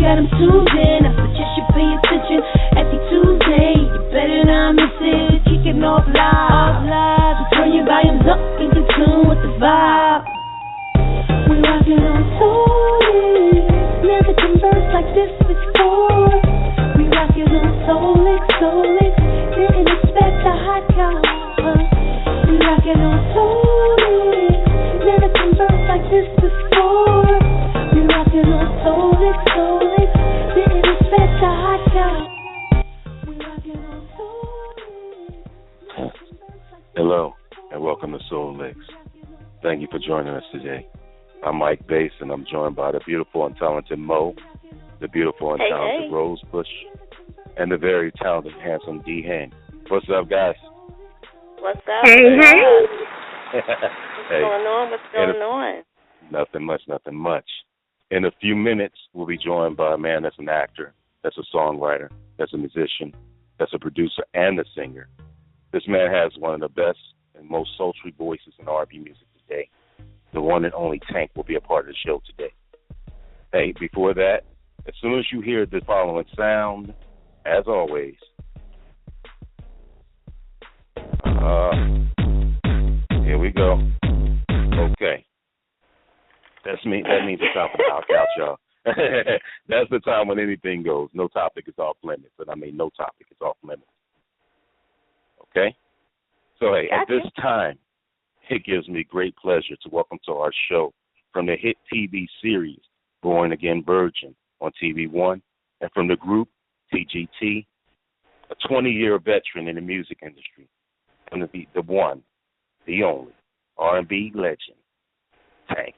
got them tuned in. I suggest you pay attention every Tuesday. You better not miss it. Kicking off live. So turn your volumes up and get tuned with the vibe. We rockin' on Soul. Never conversed like this before. We rockin' on Soul. Didn't expect a hot caliber. We rockin' on Soul. Never conversed like this before. We rockin' on Soul. Didn't expect a hot caliber. We rockin' on Soul. Hello, and welcome to Soul Licks. Thank you for joining us today. I'm Mike Bass, and I'm joined by the beautiful and talented Mo, the beautiful and talented Rose Bush, and the very talented, handsome D. Hen. What's up, guys? What's up? Hey. What's going on? Nothing much. In a few minutes, we'll be joined by a man that's an actor, that's a songwriter, that's a musician, that's a producer, and a singer. This man has one of the best and most sultry voices in R&B music today. The one and only Tank will be a part of the show today. Hey, before that, as soon as you hear the following sound, as always, here we go. Okay. That means it's time for the knockout, y'all. That's the time when anything goes. No topic is off limits. And I mean no topic is off limits. Okay? So, hey, at this time, it gives me great pleasure to welcome to our show from the hit TV series Born Again Virgin on TV One, and from the group TGT, a 20-year veteran in the music industry, and the one, the only, R&B legend, Tank.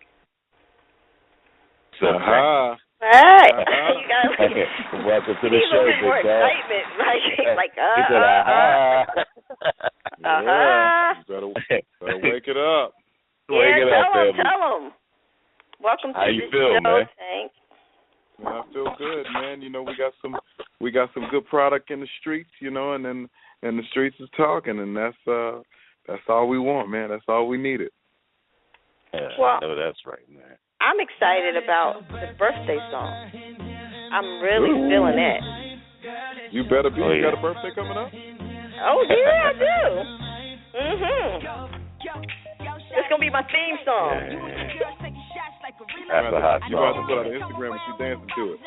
So, Hey, you guys. Welcome to the show, big more guy. Excitement, Yeah, you better wake it up. Tell them. Welcome to the show, man? Tank. Man, I feel good, man. You know, we got some good product in the streets, you know, and the streets is talking, and that's all we want, man. That's all we needed. Yeah, well, no, that's right, man. I'm excited about the birthday song. I'm really feeling that. You better be. Oh, you yeah. got a birthday coming up? Oh, yeah, I do. It's going to be my theme song. That's a hot You got to song. put out an Instagram and you dancing to it.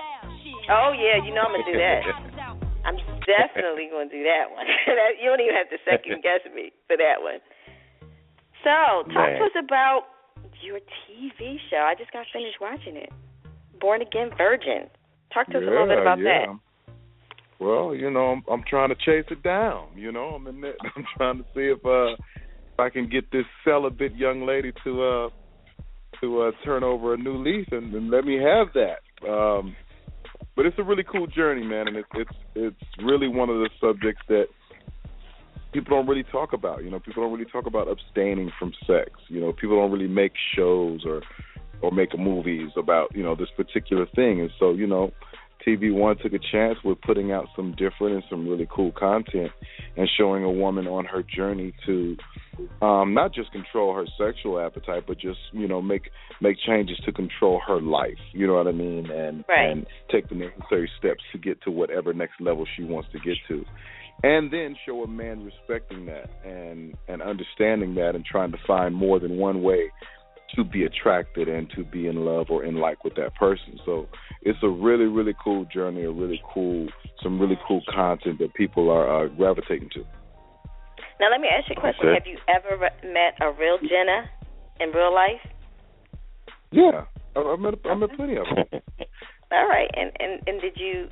Oh, yeah, you know I'm going to do that. I'm definitely going to do that one. You don't even have to second guess me for that one. So, talk to us about your TV show. I just got finished watching it. Born Again Virgin. Talk to us a little bit about that. Well, you know, I'm trying to chase it down. You know, I'm trying to see if I can get this celibate young lady to turn over a new leaf and let me have that. But it's a really cool journey, man, and it's really one of the subjects that people don't really talk about. You know, people don't really talk about abstaining from sex. You know, people don't really make shows or make movies about, you know, this particular thing. And so, you know, TV One took a chance with putting out some different and some really cool content and showing a woman on her journey to not just control her sexual appetite, but just, you know, make changes to control her life, you know what I mean, and take the necessary steps to get to whatever next level she wants to get to. And then show a man respecting that and understanding that and trying to find more than one way to be attracted and to be in love or in like with that person. So it's a really, really cool journey, some really cool content that people are gravitating to. Now, let me ask you a question. Okay. Have you ever met a real Jenna in real life? Yeah, I met plenty of them. All right, and did you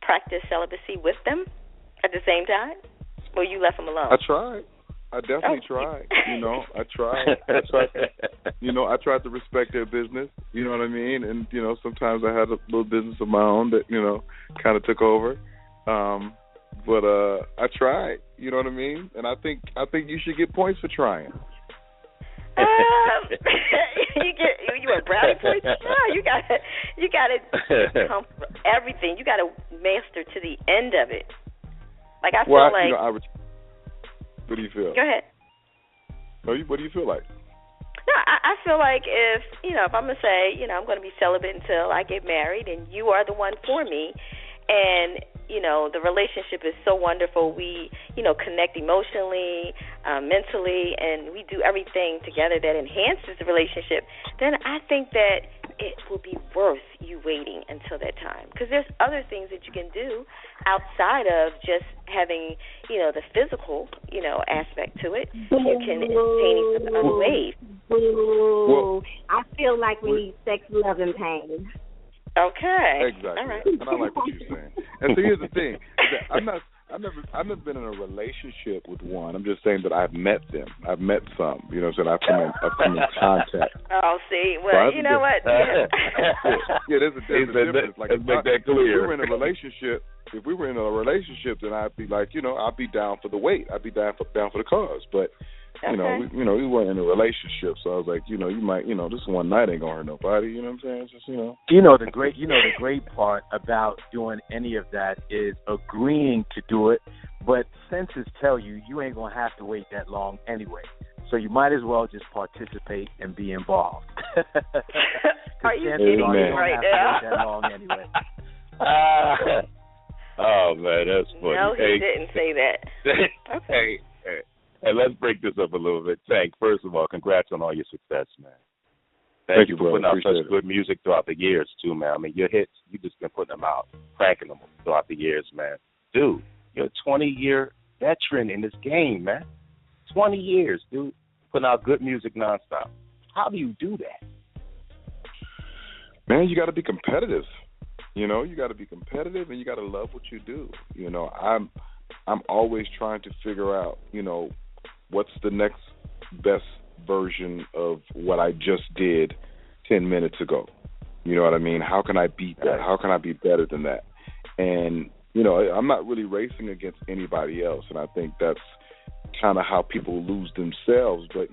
practice celibacy with them at the same time, or you left them alone? I tried. I definitely tried. I tried to respect their business. You know what I mean? And sometimes I had a little business of my own that kind of took over. But I tried. You know what I mean? And I think you should get points for trying. You want brownie points? No, you gotta come for everything. You gotta master to the end of it. Like I feel like. What do you feel? Go ahead. What do you feel like? No, I feel like if I'm gonna say, I'm gonna be celibate until I get married, and you are the one for me, and the relationship is so wonderful. We connect emotionally, mentally, and we do everything together that enhances the relationship. Then I think that it will be worth you waiting until that time, because there's other things that you can do outside of just having the physical aspect to it. You can entertain each other other ways. Well, I feel like we need sex, love, and pain. Okay. Exactly. All right. And I like what you're saying. And so here's the thing: I've never been in a relationship with one. I'm just saying that I've met them. I've met some. You know what I'm saying? I've come in contact. Oh, see, well, you know what? Yeah, there's a difference. Like, let's make that clear. If we were in a relationship, then I'd be like, I'd be down for the wait. I'd be down for the cause. But we weren't in a relationship, so I was like, you might, this one night ain't gonna hurt nobody. You know what I'm saying? It's just, The great part about doing any of that is agreeing to do it, but senses tell you ain't gonna have to wait that long anyway. So you might as well just participate and be involved. Are you kidding me right now? That long anyway. Oh man, that's funny. No, he didn't say that. Okay. Hey, let's break this up a little bit. Tank, first of all, congrats on all your success, man. Thank you for putting out such good music throughout the years, too, man. I mean, your hits, you just been putting them out, cranking them throughout the years, man. Dude, you're a 20-year veteran in this game, man. 20 years, dude, putting out good music nonstop. How do you do that? Man, you got to be competitive. You got to be competitive, and you got to love what you do. I'm always trying to figure out, what's the next best version of what I just did 10 minutes ago. You know what I mean? How can I beat that? How can I be better than that? And, I'm not really racing against anybody else, and I think that's kind of how people lose themselves. But,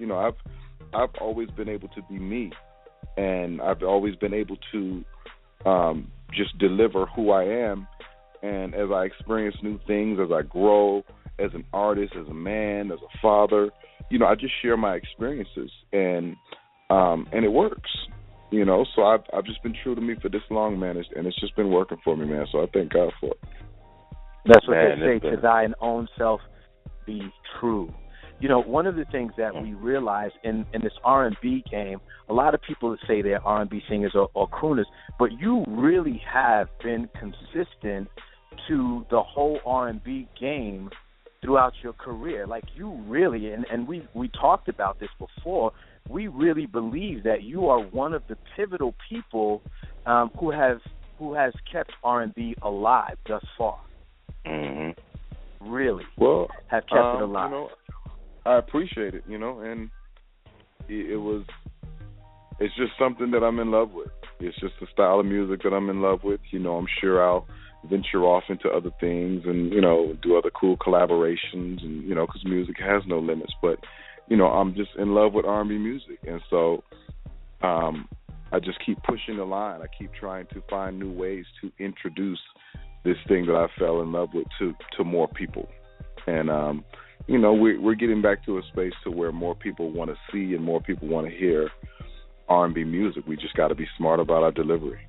I've always been able to be me, and I've always been able to just deliver who I am. And as I experience new things, as I grow as an artist, as a man, as a father, I just share my experiences, and it works. So I've just been true to me for this long, man, and it's just been working for me, man. So I thank God for it. That's what they say, to thine own self be true. One of the things that we realize in this R&B game, a lot of people say they're R&B singers or crooners, but you really have been consistent to the whole R&B game throughout your career. Like, you really, and we talked about this before, we really believe that you are one of the pivotal people who has kept R&B alive thus far. Mm-hmm. Really. Well, have kept it alive. I appreciate it, and it's just something that I'm in love with. It's just a style of music that I'm in love with. I'm sure I'll venture off into other things and, do other cool collaborations and, because music has no limits. But, I'm just in love with R&B music. And so I just keep pushing the line. I keep trying to find new ways to introduce this thing that I fell in love with to more people. And, we're getting back to a space to where more people want to see and more people want to hear R&B music. We just got to be smart about our delivery.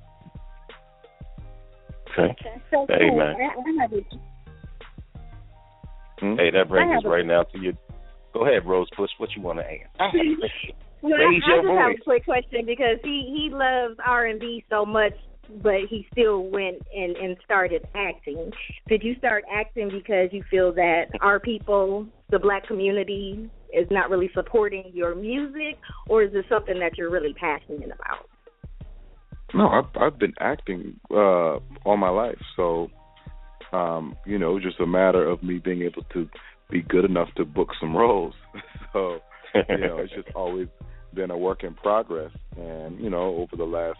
Okay. So hey, cool. man. Hey, that brings us right now to you. Go ahead, Rose Bush. What you want to ask? Well, I just have a quick question, because he loves R&B so much, but he still went and started acting. Did you start acting because you feel that our people, the black community, is not really supporting your music, or is it something that you're really passionate about? No, I've been acting all my life, so just a matter of me being able to be good enough to book some roles. So it's just always been a work in progress, and over the last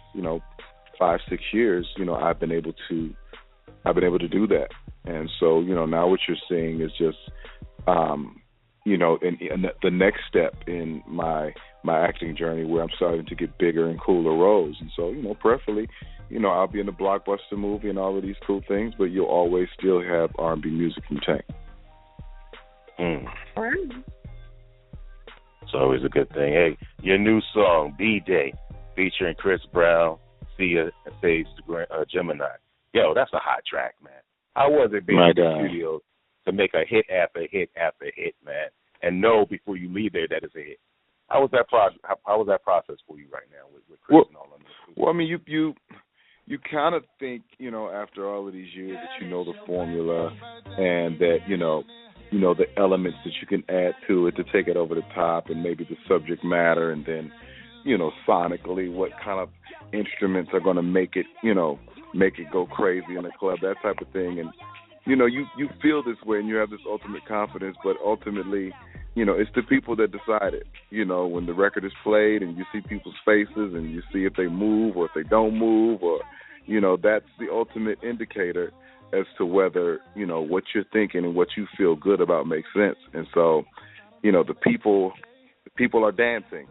5-6 years, I've been able to do that, and so now what you're seeing is just in the next step in my acting journey, where I'm starting to get bigger and cooler roles. And so, preferably, I'll be in a blockbuster movie and all of these cool things, but you'll always still have R&B music from Tank. It's always a good thing. Hey, your new song, BDay, featuring Chris Brown, Sia, and Sage Gemini. Yo, that's a hot track, man. How was it being in the studio to make a hit after hit after hit, man, and know before you leave there that it's a hit? How was that process for you right now with Chris and all of this? Well, I mean, you kind of think, after all of these years that you know the formula and that, the elements that you can add to it to take it over the top, and maybe the subject matter, and then, sonically what kind of instruments are going to make it go crazy in the club, that type of thing. And, you feel this way and you have this ultimate confidence, but ultimately, it's the people that decide it. When the record is played and you see people's faces and you see if they move or if they don't move, or, that's the ultimate indicator as to whether, what you're thinking and what you feel good about makes sense. And so, the people are dancing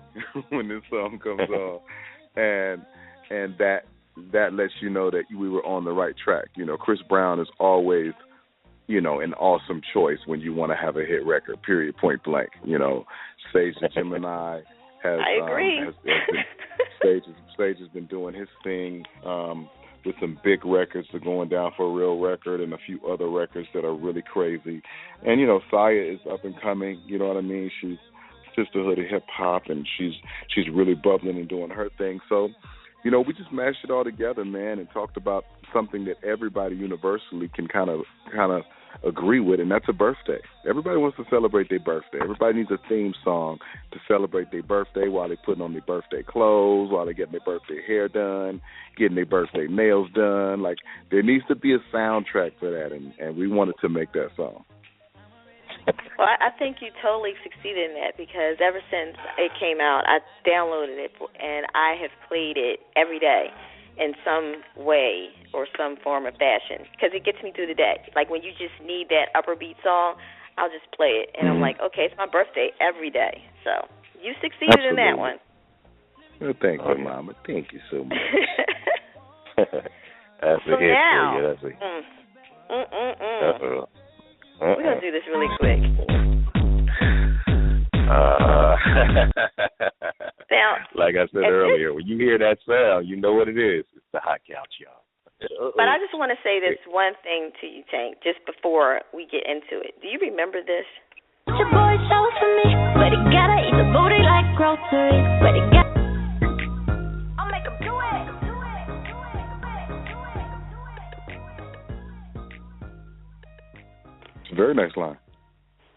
when this song comes on, and that lets you know that we were on the right track. Chris Brown is always, an awesome choice when you want to have a hit record, period, point blank. Sage Gemini has, I agree. Sage has been doing his thing with some big records, the Going Down for a Real record, and a few other records that are really crazy. And, Sia is up and coming, you know what I mean? She's sisterhood of hip-hop, and she's really bubbling and doing her thing. So, we just mashed it all together, man, and talked about something that everybody universally can kind of agree with, and that's a birthday. Everybody wants to celebrate their birthday. Everybody needs a theme song to celebrate their birthday while they're putting on their birthday clothes, while they're getting their birthday hair done, getting their birthday nails done. Like, there needs to be a soundtrack for that, and we wanted to make that song. Well, I think you totally succeeded in that, because ever since it came out, I downloaded it, and I have played it every day in some way or some form or fashion, because it gets me through the day. Like, when you just need that upper beat song, I'll just play it, and I'm like, okay, it's my birthday every day. So you succeeded in that one. Well, thank you, Mama. Thank you so much. That's a hit for you. That's a We're going to do this really quick. Now, like I said earlier, when you hear that sound, you know what it is. It's the hot couch, y'all. But I just want to say this one thing to you, Tank, just before we get into it. Do you remember this? Your boy show for me, but he gotta eat the booty like groceries. But he got. I'll make him do it. It's a very nice line.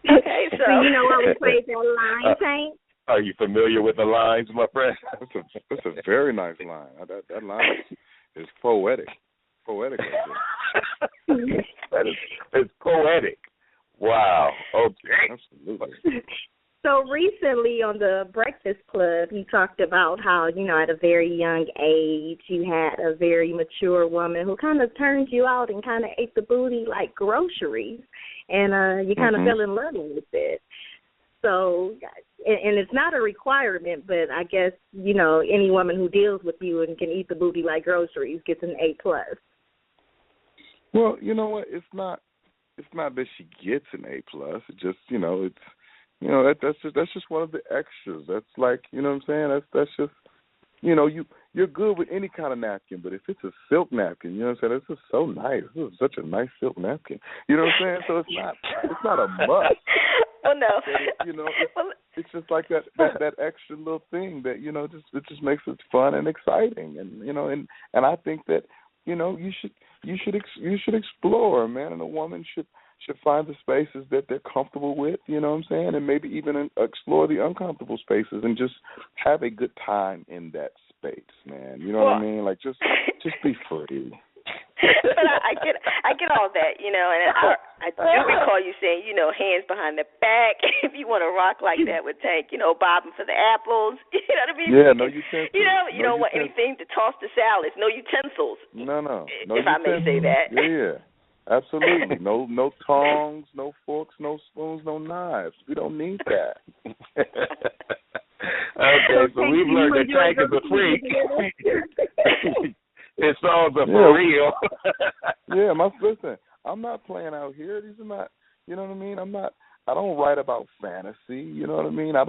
Okay, so you know why we played that line, Tank? Are you familiar with the lines, my friend? That's a very nice line. That line is poetic. Poetic. It's poetic. Wow. Okay. Absolutely. So recently on the Breakfast Club, you talked about how, at a very young age, you had a very mature woman who kind of turned you out and kind of ate the booty like groceries, and you kind of fell in love with it. So, and it's not a requirement, but I guess, any woman who deals with you and can eat the booty like groceries gets an A+. Well, you know what? It's not that she gets an A+. It just, that's just one of the extras. That's like, you know what I'm saying? That's just, you're good with any kind of napkin, but if it's a silk napkin, you know what I'm saying? It's just so nice. This is such a nice silk napkin. You know what I'm saying? So it's not a must. Oh no. It's just like that extra little thing that, it just makes it fun and exciting, and I think that, you should explore, man, and a woman should find the spaces that they're comfortable with, you know what I'm saying, and maybe even explore the uncomfortable spaces and just have a good time in that space, man. You know what I mean? Like, just be free. But I get all that, and I do recall you saying, hands behind the back. If you want to rock like that with Tank, bobbing for the apples. You know what I mean? Yeah, no utensils. You don't want anything to toss the salads. No utensils. No if I may say that. Yeah. Absolutely. No tongs, no forks, no spoons, no knives. We don't need that. Okay, so we've learned that Tank is a freak. His songs are for real. Yeah, listen, I'm not playing out here. These are not, you know what I mean? I'm write about fantasy. You know what I mean? I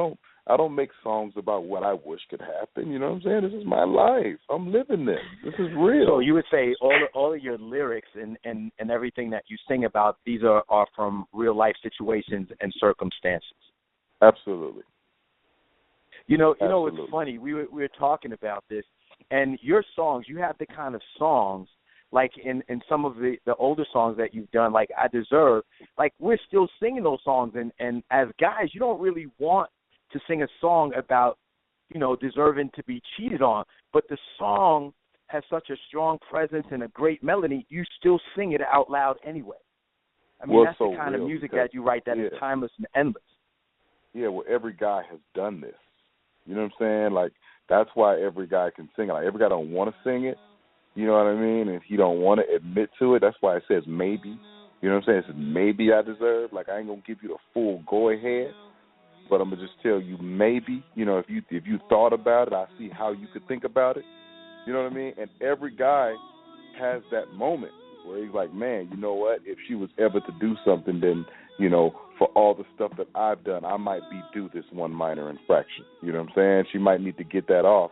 don't make songs about what I wish could happen. You know what I'm saying? This is my life. I'm living this. This is real. So you would say all of your lyrics and everything that you sing about, these are from real life situations and circumstances. Absolutely. You know, it's funny. We were talking about this, and your songs, you have the kind of songs, like in some of the older songs that you've done, like I Deserve, like we're still singing those songs, and as guys, you don't really want to sing a song about, deserving to be cheated on, but the song has such a strong presence and a great melody, you still sing it out loud anyway. I mean, that's the kind of music that you write that is timeless and endless. Yeah, well, every guy has done this. You know what I'm saying? Like, that's why every guy can sing it. Like, every guy don't want to sing it. You know what I mean? And he don't want to admit to it. That's why it says maybe. You know what I'm saying? It says maybe I deserve. Like, I ain't going to give you the full go-ahead, but I'm going to just tell you maybe. If you thought about it, I see how you could think about it. You know what I mean? And every guy has that moment where he's like, man, you know what? If she was ever to do something, then, for all the stuff that I've done, I might be due this one minor infraction. You know what I'm saying? She might need to get that off.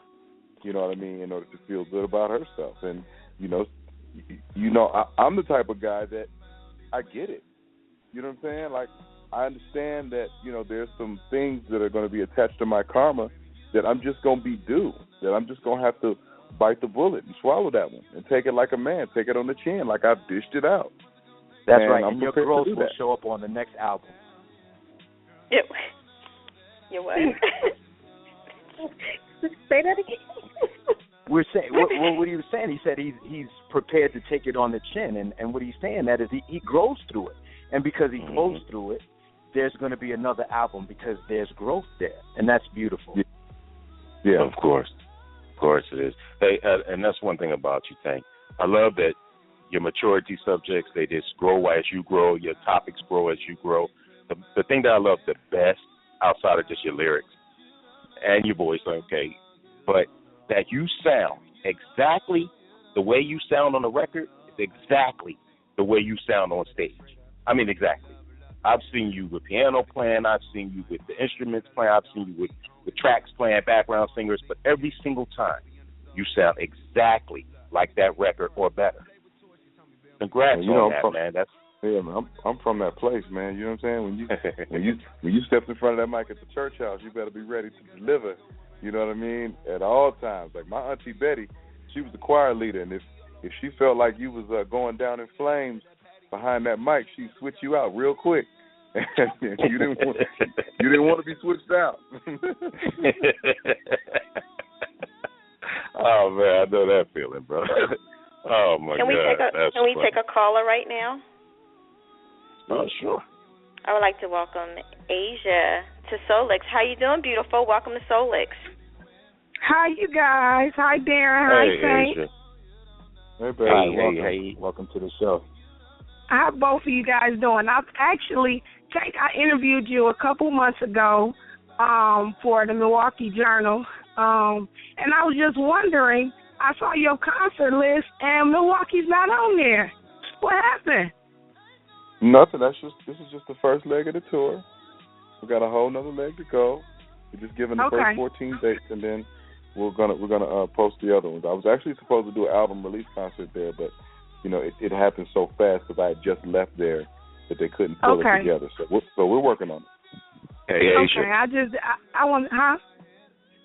You know what I mean, in order to feel good about herself. And, I'm the type of guy that I get it. You know what I'm saying? Like, I understand that, there's some things that are going to be attached to my karma that I'm just going to be due, that I'm just going to have to bite the bullet and swallow that one and take it like a man, take it on the chin, like I've dished it out. That's right, and your growth will show up on the next album. Yep. You're what? Say that again. We're saying what he was saying. He said he's prepared to take it on the chin, and what he's saying that is he grows through it, and because he grows through it, there's going to be another album because there's growth there, and that's beautiful. Yeah, of course it is. Hey, and that's one thing about you, Tank. I love that your maturity subjects, they just grow as you grow. Your topics grow as you grow. The thing that I love the best, outside of just your lyrics and your voice, okay, but that you sound exactly the way you sound on the record is exactly the way you sound on stage. I mean, exactly. I've seen you with piano playing. I've seen you with the instruments playing. I've seen you with tracks playing, background singers. But every single time, you sound exactly like that record or better. Congrats on that, man. Man, I'm from that place, man. You know what I'm saying? When you step in front of that mic at the church house, you better be ready to deliver. You know what I mean? At all times. Like my auntie Betty, she was the choir leader, and if she felt like you was going down in flames behind that mic, she'd switch you out real quick. you didn't want to be switched out. Oh man, I know that feeling, bro. Oh my God. Can we take a caller right now? Oh, sure. I would like to welcome Asia to Solix. How you doing, beautiful? Welcome to Solix. Hi, you guys. Hi, Darrin. Hi, Tank. Asia. Hey, baby. Hey. Welcome to the show. How both of you guys doing? I interviewed you a couple months ago for the Milwaukee Journal, and I was just wondering, I saw your concert list, and Milwaukee's not on there. What happened? Nothing. This is just the first leg of the tour. We got a whole nother leg to go. We're just giving the first 14 dates, and then we're gonna post the other ones. I was actually supposed to do an album release concert there, but it happened so fast because I had just left there that they couldn't pull it together. So we're working on it. Hey, Asia. Okay, I want, huh?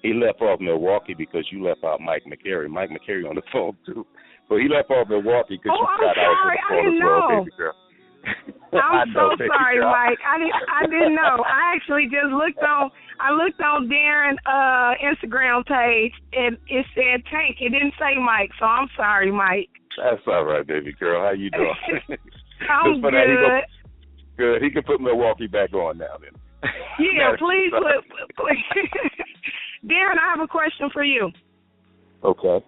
He left off Milwaukee because you left out Mike McCary. Mike McCary on the phone too, but he left off Milwaukee because you got out on the phone as well, baby girl. I'm so sorry, Mike. I didn't know. I actually just looked on Darrin Instagram page, and it said Tank. It didn't say Mike, so I'm sorry, Mike. That's all right, baby girl. How you doing? I'm good. Good. He can put Milwaukee back on now then. Yeah, please. Darrin, I have a question for you. Okay.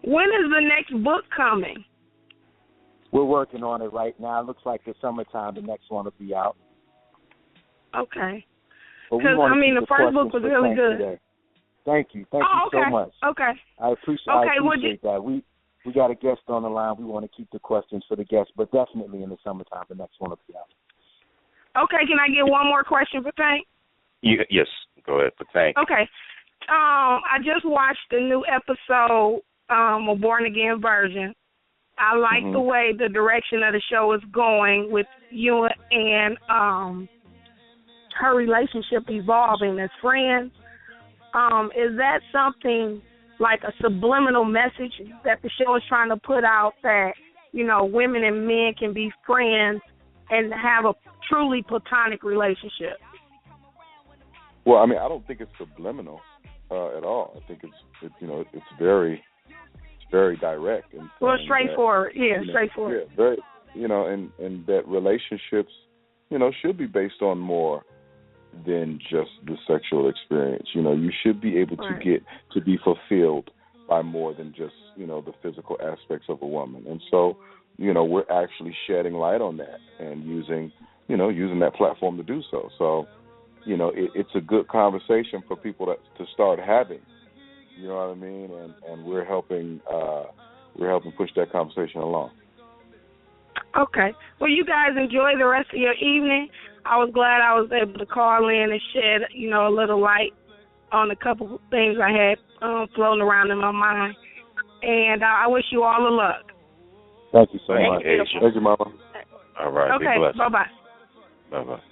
When is the next book coming? We're working on it right now. It looks like the summertime the next one will be out. Okay. Because, the first book was really good. Today. Thank you. Thank you so much. Okay. I appreciate that. We got a guest on the line. We want to keep the questions for the guests, but definitely in the summertime the next one will be out. Okay, can I get one more question for Tank? Yes, go ahead for Tank. Okay. I just watched the new episode of Born Again Version. I like the way the direction of the show is going with you and her relationship evolving as friends. Is that something like a subliminal message that the show is trying to put out, that, you know, women and men can be friends and have a truly platonic relationship? Well, I mean, I don't think it's subliminal at all. I think it's very direct and straightforward. Straightforward. Yeah, very, and that relationships, should be based on more than just the sexual experience. You should be able to get to be fulfilled by more than just, the physical aspects of a woman. And so, we're actually shedding light on that and using that platform to do so. So, it's a good conversation for people to start having. You know what I mean? And we're helping push that conversation along. Okay. Well, you guys enjoy the rest of your evening. I was glad I was able to call in and shed, a little light on a couple of things I had floating around in my mind. And I wish you all the luck. Thank you so much. Thank you, Mama. All right. Okay. Be blessed. Bye-bye. Bye-bye.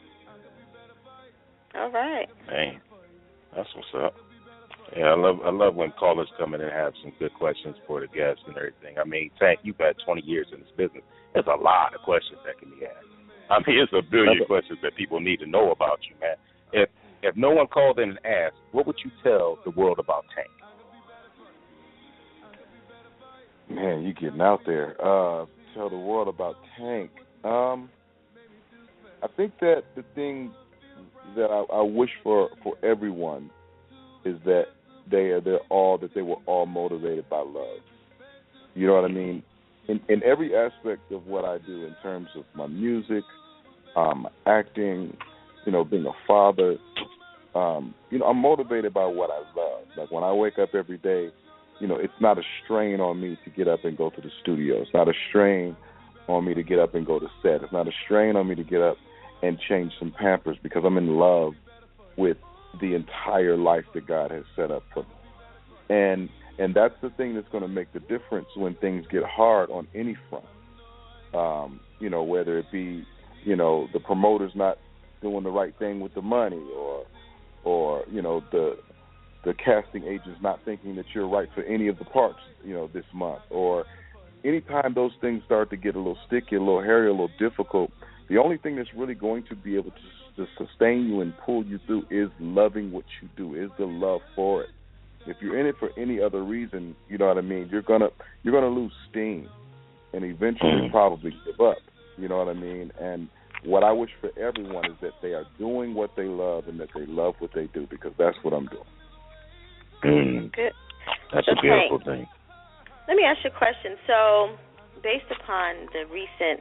All right. Dang. That's what's up. Yeah, I love when callers come in and have some good questions for the guests and everything. I mean, Tank, you've had 20 years in this business. There's a lot of questions that can be asked. I mean, it's a billion questions that people need to know about you, man. If no one called in and asked, what would you tell the world about Tank? Man, you getting out there. Tell the world about Tank. I think that the thing that I wish for everyone is that they were all motivated by love. You know what I mean? In every aspect of what I do, in terms of my music, acting, being a father, I'm motivated by what I love. Like when I wake up every day, it's not a strain on me to get up and go to the studio. It's not a strain on me to get up and go to set. It's not a strain on me to get up and change some Pampers, because I'm in love with the entire life that God has set up for me. And that's the thing that's going to make the difference when things get hard on any front. Whether it be, the promoter's not doing the right thing with the money, or the casting agent's not thinking that you're right for any of the parts, this month. Or anytime those things start to get a little sticky, a little hairy, a little difficult, the only thing that's really going to be able to sustain you and pull you through is loving what you do, is the love for it. If you're in it for any other reason, you know what I mean, you're gonna lose steam and eventually probably give up. You know what I mean? And what I wish for everyone is that they are doing what they love and that they love what they do, because that's what I'm doing. Good. That's a beautiful thing. Let me ask you a question. So, based upon the recent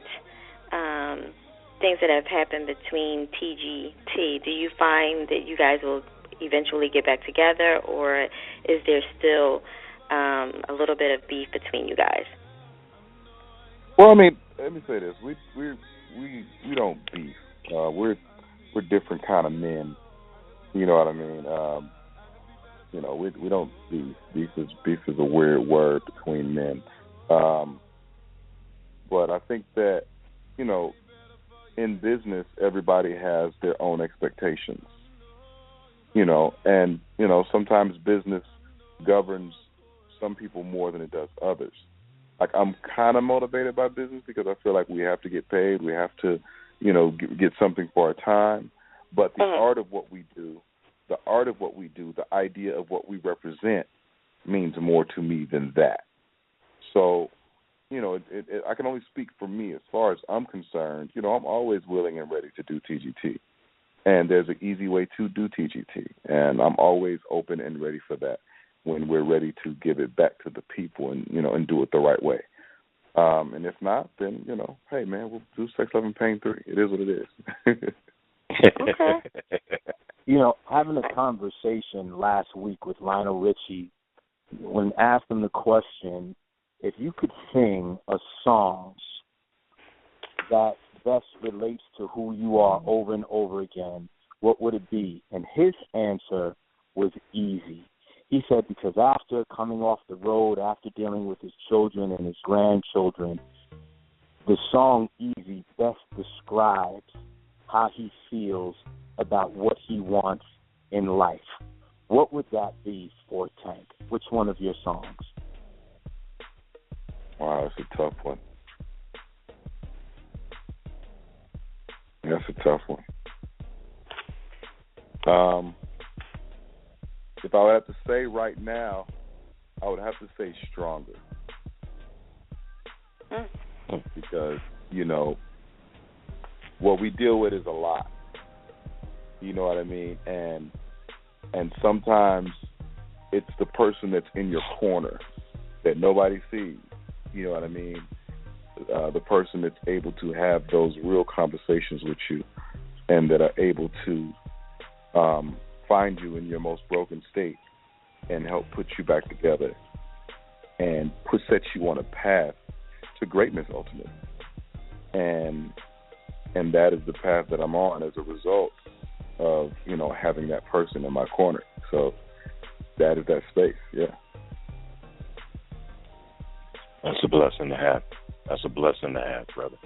things that have happened between TGT, do you find that you guys will eventually get back together, or is there still a little bit of beef between you guys? Well, I mean, let me say this: we don't beef. We're different kind of men. You know what I mean? We don't beef. Beef is a weird word between men. But I think that, in business, everybody has their own expectations. And sometimes business governs some people more than it does others. Like, I'm kind of motivated by business because I feel like we have to get paid. We have to, get something for our time. But the art of what we do, the idea of what we represent means more to me than that. So, I can only speak for me. As far as I'm concerned, I'm always willing and ready to do TGT. And there's an easy way to do TGT. And I'm always open and ready for that when we're ready to give it back to the people and, and do it the right way. And if not, then, hey, man, we'll do Sex, Love, and Pain 3. It is what it is. Okay. Having a conversation last week with Lionel Richie, when asked him the question, if you could sing a song that best relates to who you are over and over again, what would it be? And his answer was easy. He said because after coming off the road, after dealing with his children and his grandchildren, the song Easy best describes how he feels about what he wants in life. What would that be for Tank? Which one of your songs? Wow, that's a tough one. That's a tough one. If I would have to say right now, I would have to say Stronger. Because, you know, what we deal with is a lot. You know what I mean? And sometimes it's the person that's in your corner that nobody sees. You know what I mean? The person that's able to have those real conversations with you and that are able to find you in your most broken state and help put you back together and set you on a path to greatness ultimately. And that is the path that I'm on as a result of, you know, having that person in my corner. So that is that space, yeah. That's a blessing to have. That's a blessing to have, brother.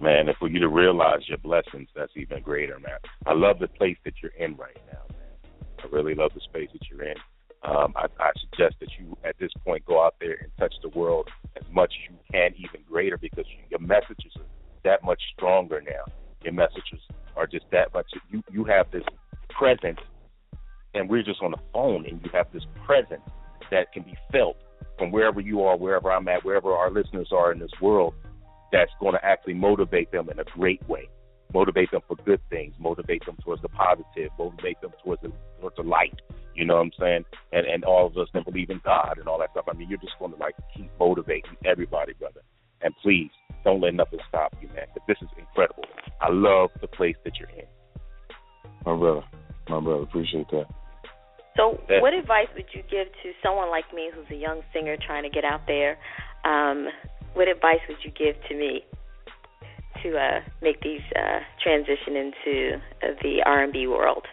Man, and for you to realize your blessings, that's even greater, man. I love the place that you're in right now, man. I really love the space that you're in. I suggest that you, at this point, go out there and touch the world as much as you can, even greater, because your messages are that much stronger now. Your messages are just that much. You have this presence, and we're just on the phone, and you have this presence that can be felt from wherever you are, wherever I'm at, wherever our listeners are in this world, that's going to actually motivate them in a great way, motivate them for good things, motivate them towards the positive, motivate them towards the light, you know what I'm saying? And all of us that believe in God and all that stuff. I mean, you're just going to, like, keep motivating everybody, brother. And please, don't let nothing stop you, man, because this is incredible. I love the place that you're in. My brother, appreciate that. So what advice would you give to someone like me who's a young singer trying to get out there? What advice would you give to me to make these transition into the R&B world?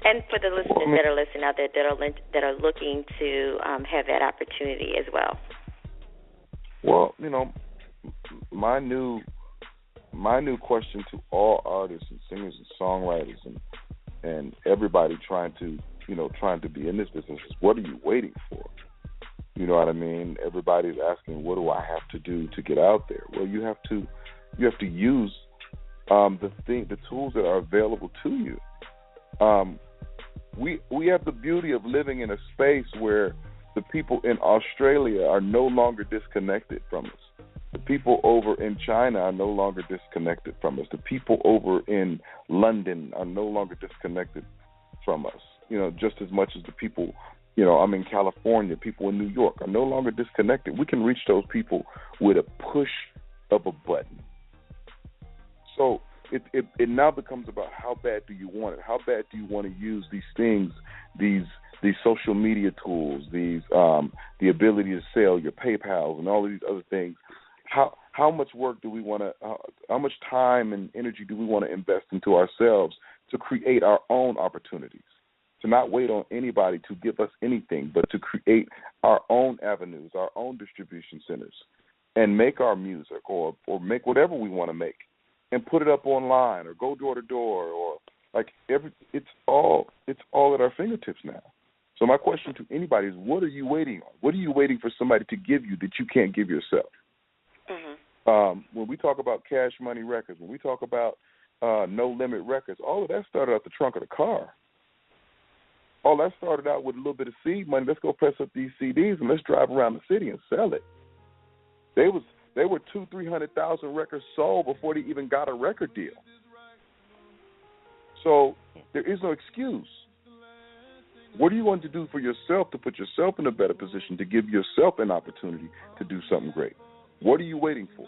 And for the listeners that are listening out there that are looking to have that opportunity as well. Well, you know, my new question to all artists and singers and songwriters and everybody trying to be in this business is, what are you waiting for? You know what I mean? Everybody's asking, what do I have to do to get out there? Well, you have to use the tools that are available to you. We have the beauty of living in a space where the people in Australia are no longer disconnected from us. The people over in China are no longer disconnected from us. The people over in London are no longer disconnected from us. You know, just as much as the people, you know, I'm in California, people in New York are no longer disconnected. We can reach those people with a push of a button. So it now becomes about how bad do you want it? How bad do you want to use these things, these social media tools, these the ability to sell, your PayPals and all of these other things? How much work do we want to? How much time and energy do we want to invest into ourselves to create our own opportunities? To not wait on anybody to give us anything, but to create our own avenues, our own distribution centers, and make our music or make whatever we want to make, and put it up online or go door to door, or it's all at our fingertips now. So my question to anybody is, what are you waiting on? What are you waiting for somebody to give you that you can't give yourself? Mm-hmm. When we talk about Cash Money Records, when we talk about No Limit Records, all of that started out the trunk of the car. All that started out with a little bit of seed money. Let's go press up these CDs and let's drive around the city and sell it. They were 200,000-300,000 records sold before they even got a record deal. So there is no excuse. What are you going to do for yourself to put yourself in a better position to give yourself an opportunity to do something great? What are you waiting for?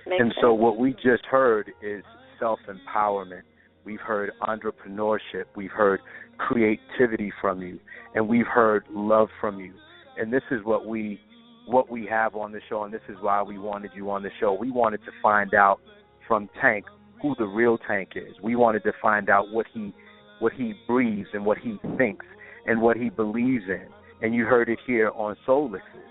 And so what we just heard is self-empowerment. We've heard entrepreneurship. We've heard creativity from you. And we've heard love from you. And this is what we what we have on the show, and this is why we wanted you on the show. We wanted to find out from Tank who the real Tank is. We wanted to find out what he breathes and what he thinks and what he believes in. And you heard it here on Soul Elixir.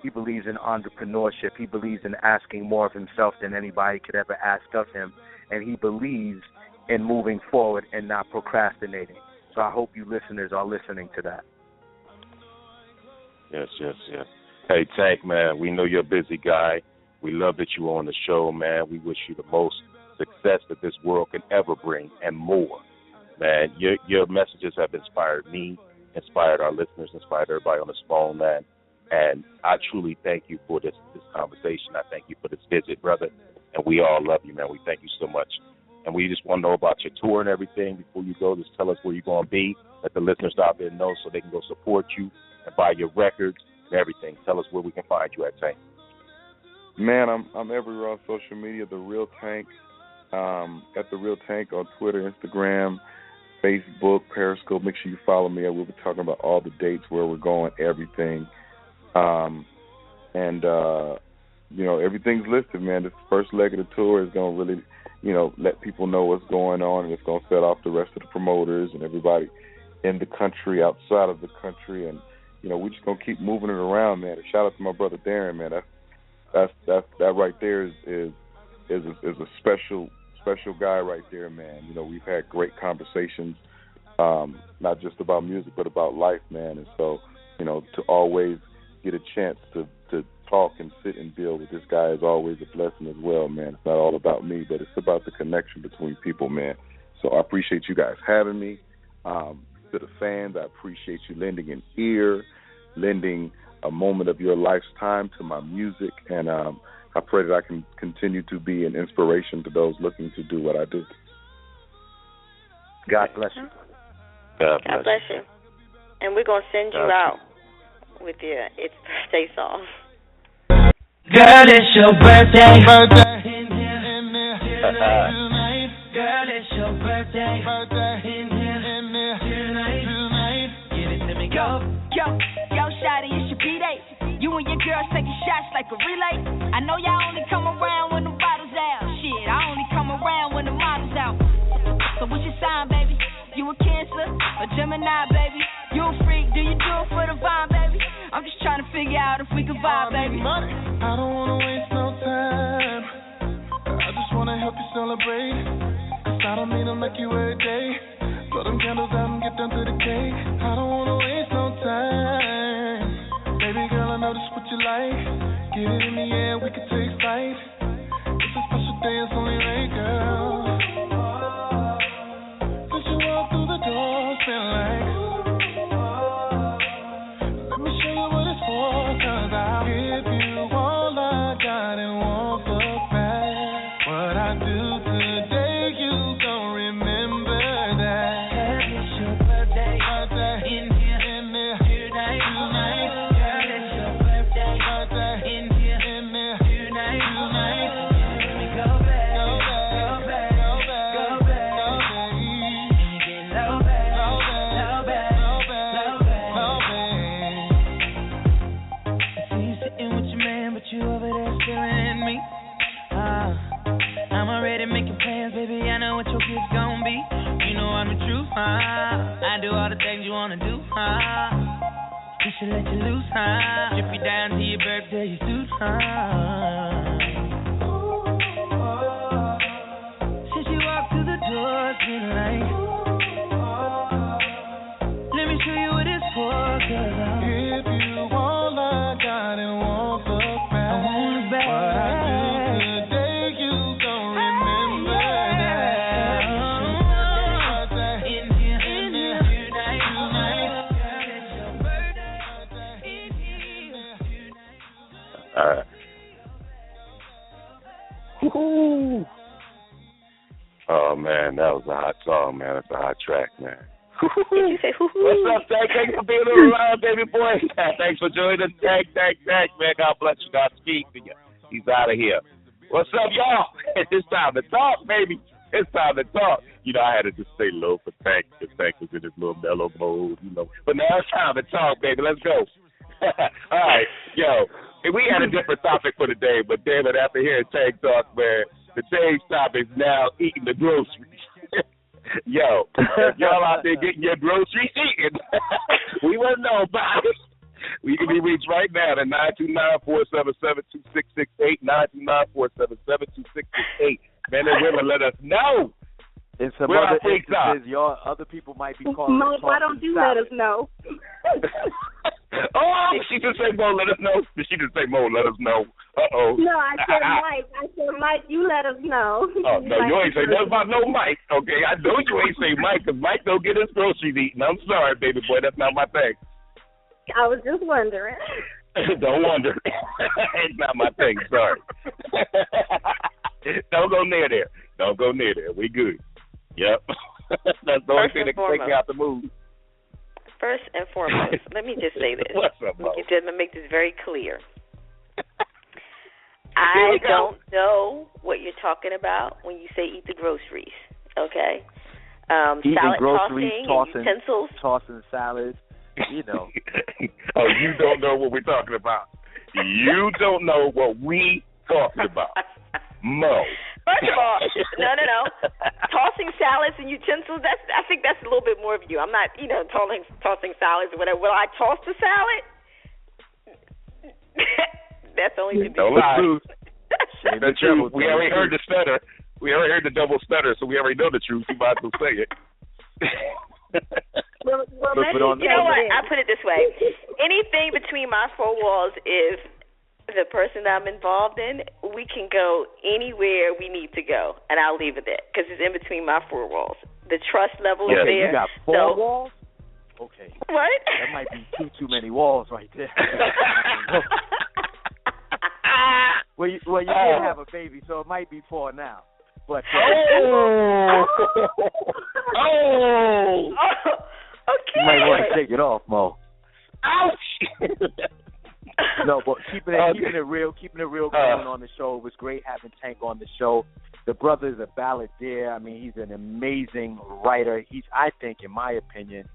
He believes in entrepreneurship. He believes in asking more of himself than anybody could ever ask of him. And he believes in moving forward and not procrastinating. So I hope you listeners are listening to that. Yes. Hey, Tank, man, we know you're a busy guy. We love that you're on the show, man. We wish you the most success that this world can ever bring and more. Man, your messages have inspired me, inspired our listeners, inspired everybody on this phone, man. And I truly thank you for this conversation. I thank you for this visit, brother. And we all love you, man. We thank you so much. And we just want to know about your tour and everything. Before you go, just tell us where you're going to be. Let the listeners out there know so they can go support you and buy your records and everything. Tell us where we can find you at, Tank. Man, I'm everywhere on social media, The Real Tank, at The Real Tank on Twitter, Instagram, Facebook, Periscope. Make sure you follow me. We'll be talking about all the dates, where we're going, everything. Everything's listed, man. This first leg of the tour is going to really, let people know what's going on, and it's going to set off the rest of the promoters and everybody in the country, outside of the country, and, we're just going to keep moving it around, man. And shout out to my brother Darrin, man. That right there is a special guy right there, man. We've had great conversations, not just about music, but about life, man. And so, to always get a chance to talk and sit and build with this guy is always a blessing as well, man. It's not all about me, but it's about the connection between people, man. So I appreciate you guys having me. To the fans, I appreciate you lending an ear, lending a moment of your life's time to my music, and I pray that I can continue to be an inspiration to those looking to do what I do. God bless you. God bless you. And we're going to send you out with your It's Birthday song. Girl, it's your birthday. Girl, it's your birthday. Tonight. Give it to me, go. Yo, shawty, it's your BDay. You and your girls taking shots like a relay. I know y'all only come around when the bottles out. Shit, I only come around when the model's out. So what's your sign, baby? You a Cancer, a Gemini, baby? You a freak, do you do it for the vibe, baby? I'm just trying to figure out if we can vibe, baby. I don't wanna waste no time. I just wanna help you celebrate. 'Cause I don't mean to make you every day. Blow them candles out and get down to the cake. I don't wanna waste no time. Baby girl, I know this what you like. Get it in the air, we can take flight. It's a special day, it's only right, girl. Since you walk through the door, it's been like, let me show you what it's for. 'Cause I'll give you all I got and won't look back. What I do today, you gon' remember that. It's your birthday. In here. Tonight. Girl, it's your birthday. In here. Tonight. Let me go back. And get low back. I see you sitting with your man, but you over there staring at me. I'm already making plans, baby. I know what your gift's gon' be. You know I'm the truth. I do all the things you wanna do. We should let you loose. Strip you down to your birthday suit. Since you walked through the door, it's been like, let me show you what it's for. 'Cause I'll Give you all I got and won't look back. I want it back. What I do today, you gon' remember that. In here. Tonight. Girl, it's your birthday. In here. All right. Woo-hoo. Oh, man, that was a hot song, man. That's a hot track, man. Did you say hoo-hoo? What's up, Tank? Thanks for being around, baby boy. Thanks for joining us, Tank, man. God bless you. God speak to you. He's out of here. What's up, y'all? It's time to talk, baby. It's time to talk. I had to just say low for Tank, because Tank was in his little mellow mode, But now it's time to talk, baby. Let's go. All right, yo, we had a different topic for today, but damn it, after hearing Tank talk, man, the today's topic is now eating the groceries. Yo, if y'all out there getting your groceries eaten, we want to know about it. We can be reached right now at 929-477-2668, 929-477-2668. Men and women, let us know. In some other instances, your other people might be calling. Mo, why don't you let us know? Oh, she just say, Mo, let us know. She just say, Mo, let us know. Uh-oh. No, I said Mike. I said, Mike, you let us know. Oh, no, you ain't say nothing about no Mike, okay? I know you ain't say Mike, because Mike don't get his groceries eaten. I'm sorry, baby boy. That's not my thing. I was just wondering. Don't wonder. It's not my thing. Sorry. Don't go near there. Don't go near there. We good. Yep. That's the only thing that can take me out the mood. First and foremost, let me just say this. What's up, Mo? Let me make this very clear. I don't know what you're talking about when you say eat the groceries, okay? Eating salad groceries, utensils. tossing salads, you know. Oh, you don't know what we're talking about. You don't know what we talking about. Mo. First of all, no. Tossing salads and utensils, I think that's a little bit more of you. I'm not, tossing salads or whatever. Will I toss the salad? That's only to be. Don't lie. The truth. We already heard the stutter. We already heard the double stutter, so we already know the truth. You might as well say it. Well, you know what? I put it this way. Anything between my four walls is the person that I'm involved in. We can go anywhere we need to go, and I'll leave it there because it's in between my four walls. The trust level is there. You got four walls? Okay. What? That might be too many walls right there. Well, you did have a baby, so it might be four now. But okay. You might want to take it off, Mo. Ouch! No, but keeping it real going on the show. It was great having Tank on the show. The brother is a balladeer. I mean, he's an amazing writer. I think, in my opinion,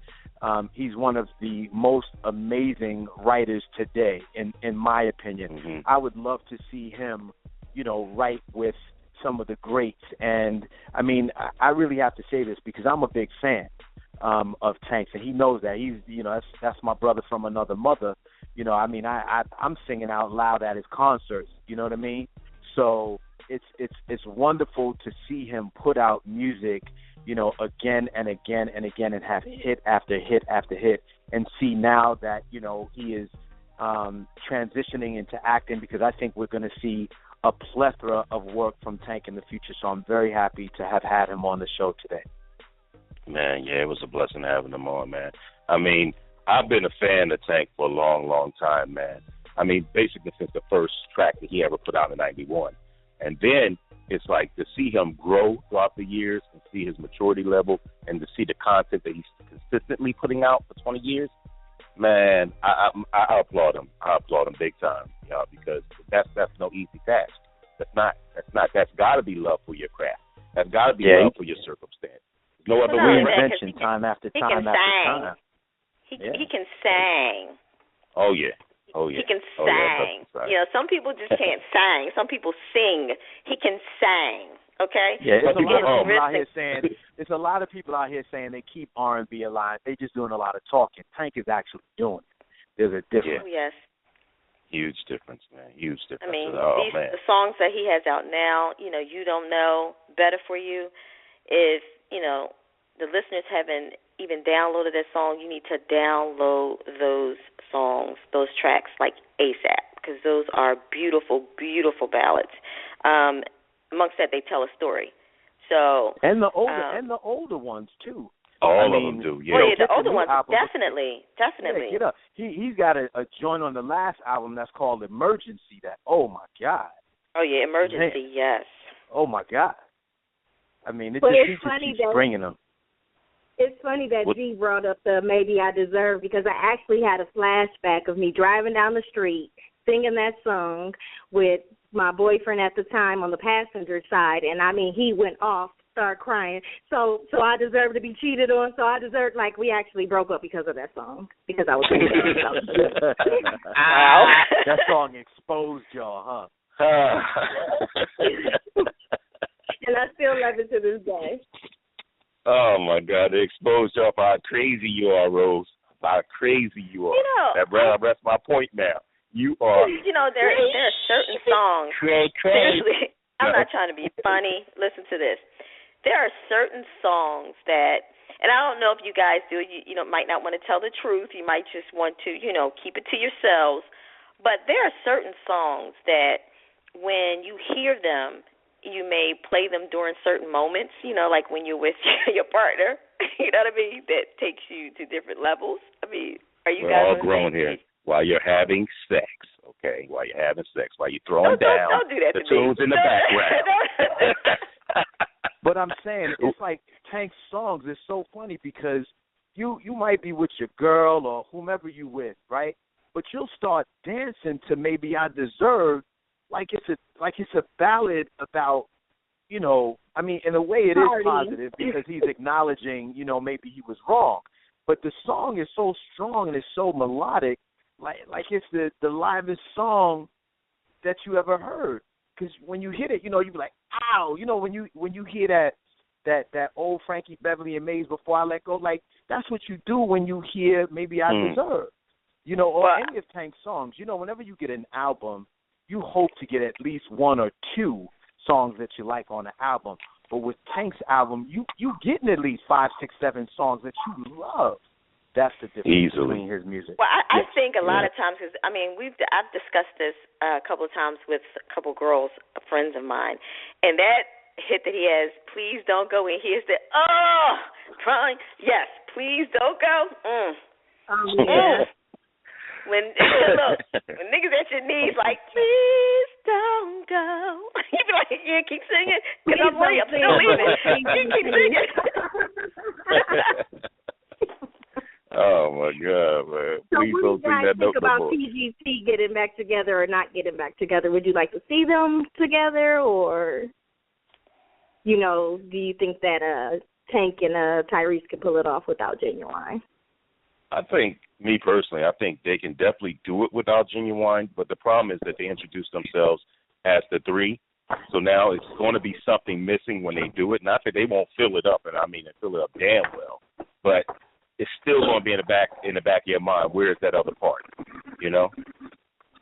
he's one of the most amazing writers today, in my opinion. Mm-hmm. I would love to see him, write with some of the greats. And, I mean, I really have to say this because I'm a big fan of Tank, and he knows that. He's, that's my brother from another mother. I mean, I'm singing out loud at his concerts. You know what I mean? So it's wonderful to see him put out music, again and again and again, and have hit after hit after hit, and see now that he is transitioning into acting, because I think we're going to see a plethora of work from Tank in the future. So I'm very happy to have had him on the show today. Man, yeah, it was a blessing having him on, man. I mean, I've been a fan of Tank for a long, long time, man. I mean, basically since the first track that he ever put out in 91. And then it's like to see him grow throughout the years and see his maturity level and to see the content that he's consistently putting out for 20 years, man, I applaud him. I applaud him big time, because that's no easy task. That's got to be love for your craft. That's got to be love for your circumstance. No other way. Reinvention time after time after time. He can sing. Oh yeah. He can sing. Some people just can't sing. Some people sing. He can sing. Okay. Yeah, there's a lot of people out here saying they keep R&B alive. They just doing a lot of talking. Tank is actually doing it. There's a difference. Oh, yes. Huge difference, man. Huge difference. I mean, man. The songs that he has out now, You Don't Know, Better For You, is, the listeners haven't even downloaded that song. You need to download those songs, those tracks, like ASAP, because those are beautiful, beautiful ballads. Amongst that, they tell a story. So and the older ones too. All of them do. Yeah. Well, yeah, the older ones definitely. Yeah, get up. He's got a joint on the last album that's called Emergency. Oh my God. Oh yeah, Emergency. Man. Yes. Oh my God. I mean, he just keeps bringing them. It's funny that G brought up the Maybe I Deserve, because I actually had a flashback of me driving down the street singing that song with my boyfriend at the time on the passenger side, and I mean, he went off, started crying. So I deserve to be cheated on. So I deserve, we actually broke up because of that song, because I was singing that song. Wow. That song exposed expose y'all for how crazy you are, Rose. How crazy you are. That's my point now. You are. There are certain songs. Seriously, I'm not trying to be funny. Listen to this. There are certain songs that, and I don't know if you guys do, you might not want to tell the truth. You might just want to, keep it to yourselves. But there are certain songs that when you hear them, you may play them during certain moments, like when you're with your partner, you know what I mean? That takes you to different levels. I mean, are you guys all grown here? While you're having sex, okay? While you're having sex, while you're throwing down don't do that the to tunes me. in the background. But I'm saying, it's like Tank's songs is so funny because you might be with your girl or whomever you with, right? But you'll start dancing to Maybe I Deserve like it's a ballad about, in a way it is positive because he's acknowledging, maybe he was wrong. But the song is so strong and it's so melodic, like it's the livest song that you ever heard. Because when you hit it, you be like, ow. When you hear that old Frankie Beverly and Maze Before I Let Go, like that's what you do when you hear Maybe I Deserve. Or any of Tank's songs. Whenever you get an album, you hope to get at least one or two songs that you like on the album. But with Tank's album, you getting at least 5, 6, 7 songs that you love. That's the difference between his music. Well, I think a lot of times, because I've discussed this a couple of times with a couple girls, friends of mine, and that hit that he has, Please Don't Go, and he has the crying. Yes, please don't go. When niggas at your knees like, please don't go. You be like, keep singing, because I'm still leaving. You keep singing. Oh my God, man! So please what do you guys think about TGT getting back together or not getting back together? Would you like to see them together, or do you think that Tank and Tyrese could pull it off without Genuine? I think, me personally, I think they can definitely do it without Genuine, but the problem is that they introduce themselves as the three, so now it's going to be something missing when they do it. Not that they won't fill it up, and I mean, they fill it up damn well, but it's still going to be in the back of your mind. Where is that other part?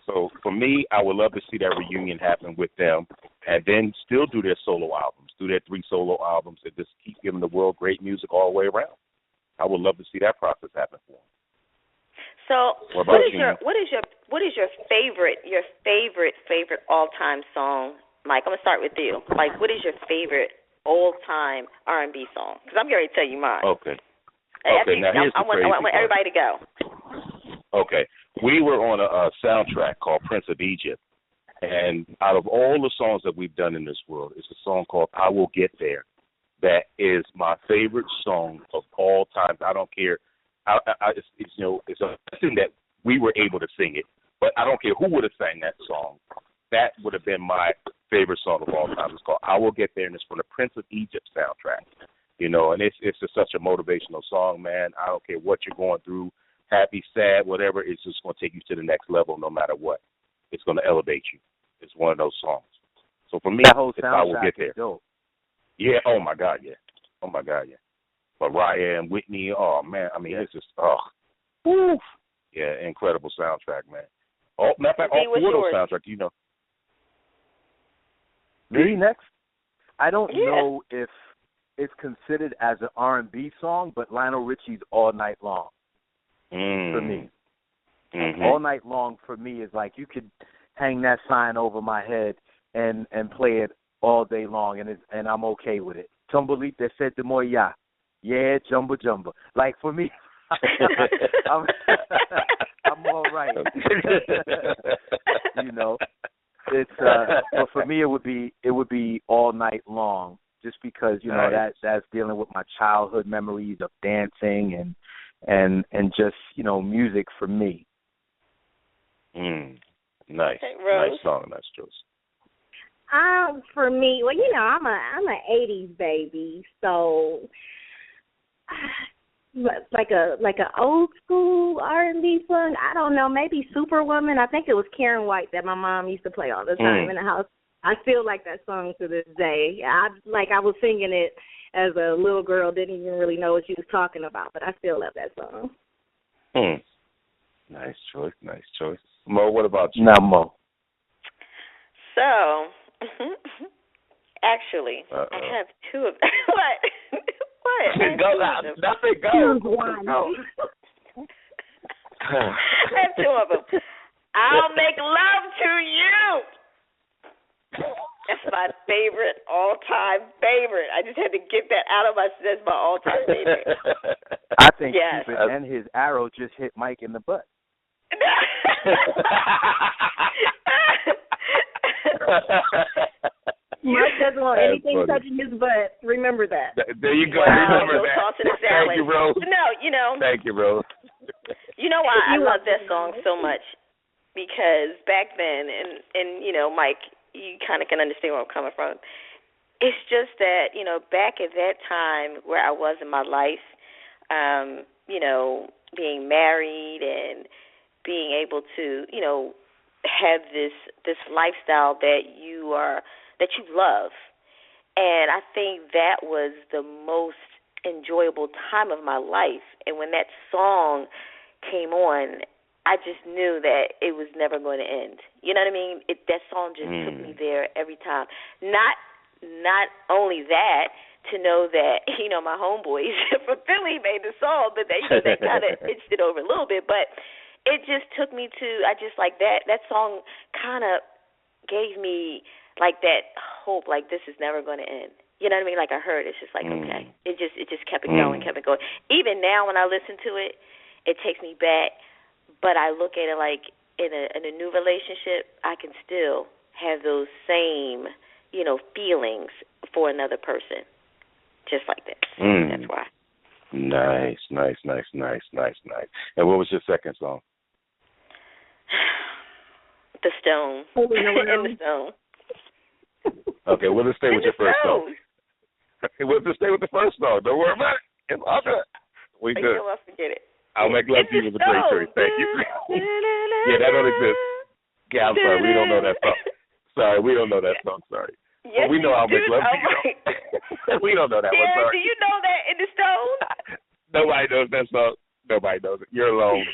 So for me, I would love to see that reunion happen with them, and then still do their solo albums, do their 3 solo albums, and just keep giving the world great music all the way around. I would love to see that process happen for them. So what is your favorite all-time song, Mike? I'm gonna start with you. Like, what is your favorite all-time R&B song? Because I'm going to tell you mine. Okay. Now here's the crazy part. I want everybody to go. Okay. We were on a soundtrack called Prince of Egypt, and out of all the songs that we've done in this world, it's a song called I Will Get There. That is my favorite song of all time. I don't care. It's a thing that we were able to sing it, but I don't care who would have sang that song. That would have been my favorite song of all time. It's called I Will Get There, and it's from the Prince of Egypt soundtrack. And it's just such a motivational song, man. I don't care what you're going through, happy, sad, whatever. It's just going to take you to the next level, no matter what. It's going to elevate you. It's one of those songs. So for me, that whole I Will Get There. Dope. Yeah, oh my God, yeah. Mariah and Whitney, oh man, I mean, it's just, woo. Yeah, incredible soundtrack, man. Matter of fact, all 4 of those soundtracks, Me next? I don't know if it's considered as an R&B song, but Lionel Richie's All Night Long for me. Mm-hmm. All Night Long for me is like you could hang that sign over my head and play it all day long, and I'm okay with it. Tumbolite said the more yeah, jumbo jumbo. Like for me, I'm all right. It's but for me it would be All Night Long, just because that's dealing with my childhood memories of dancing and just music for me. Nice, nice song, nice choice. For me, well, I'm a 80s baby, so like a old school R&B song. I don't know, maybe Superwoman. I think it was Karen White that my mom used to play all the time in the house. I still like that song to this day. I was singing it as a little girl, didn't even really know what she was talking about, but I still love that song. Nice choice. Mo, what about you? Now, Mo. So, actually, I have two of them. What? Go. Nothing. Go. Choose one. Go. I have two of them. I'll make love to you. That's my favorite, all-time favorite. I just had to get that out of my. That's my all-time favorite. I think yes. Cupid and his arrow just hit Mike in the butt. Mike doesn't want anything touching his butt. Remember that. There you go. Wow, remember that. Tossing a salad. Thank you, Rose. No, Thank you, Rose. You know why I love that song so much? Because back then, and Mike, you kind of can understand where I'm coming from. It's just that, back at that time where I was in my life, being married and being able to, have this lifestyle that you love. And I think that was the most enjoyable time of my life. And when that song came on, I just knew that it was never going to end. You know what I mean? That song just took me there every time. Not only that, to know that, my homeboys from Philly made the song, but they kind of pitched it over a little bit. But it just took me to, I just like that song kind of gave me like that hope, like this is never going to end. You know what I mean? Like I heard, it's just like, okay. It just kept it going, kept it going. Even now when I listen to it, it takes me back. But I look at it like in a new relationship, I can still have those same, feelings for another person, just like that. That's why. Nice. And what was your second song? The Stone. In the Stone. Okay, we'll just stay with your first song. We'll just stay with the first song. Don't worry about it. It's all good. We good. I'll forget it. I'll make love to you with a great choice. Thank you. Yeah, that don't exist. Yeah, I'm sorry. We don't know that song. Sorry, we don't know that song. Sorry. Yes, but we know I'll make love to you. We don't know that one. Sorry. Do you know that in the Stone? Nobody knows that song. Nobody knows it. You're alone.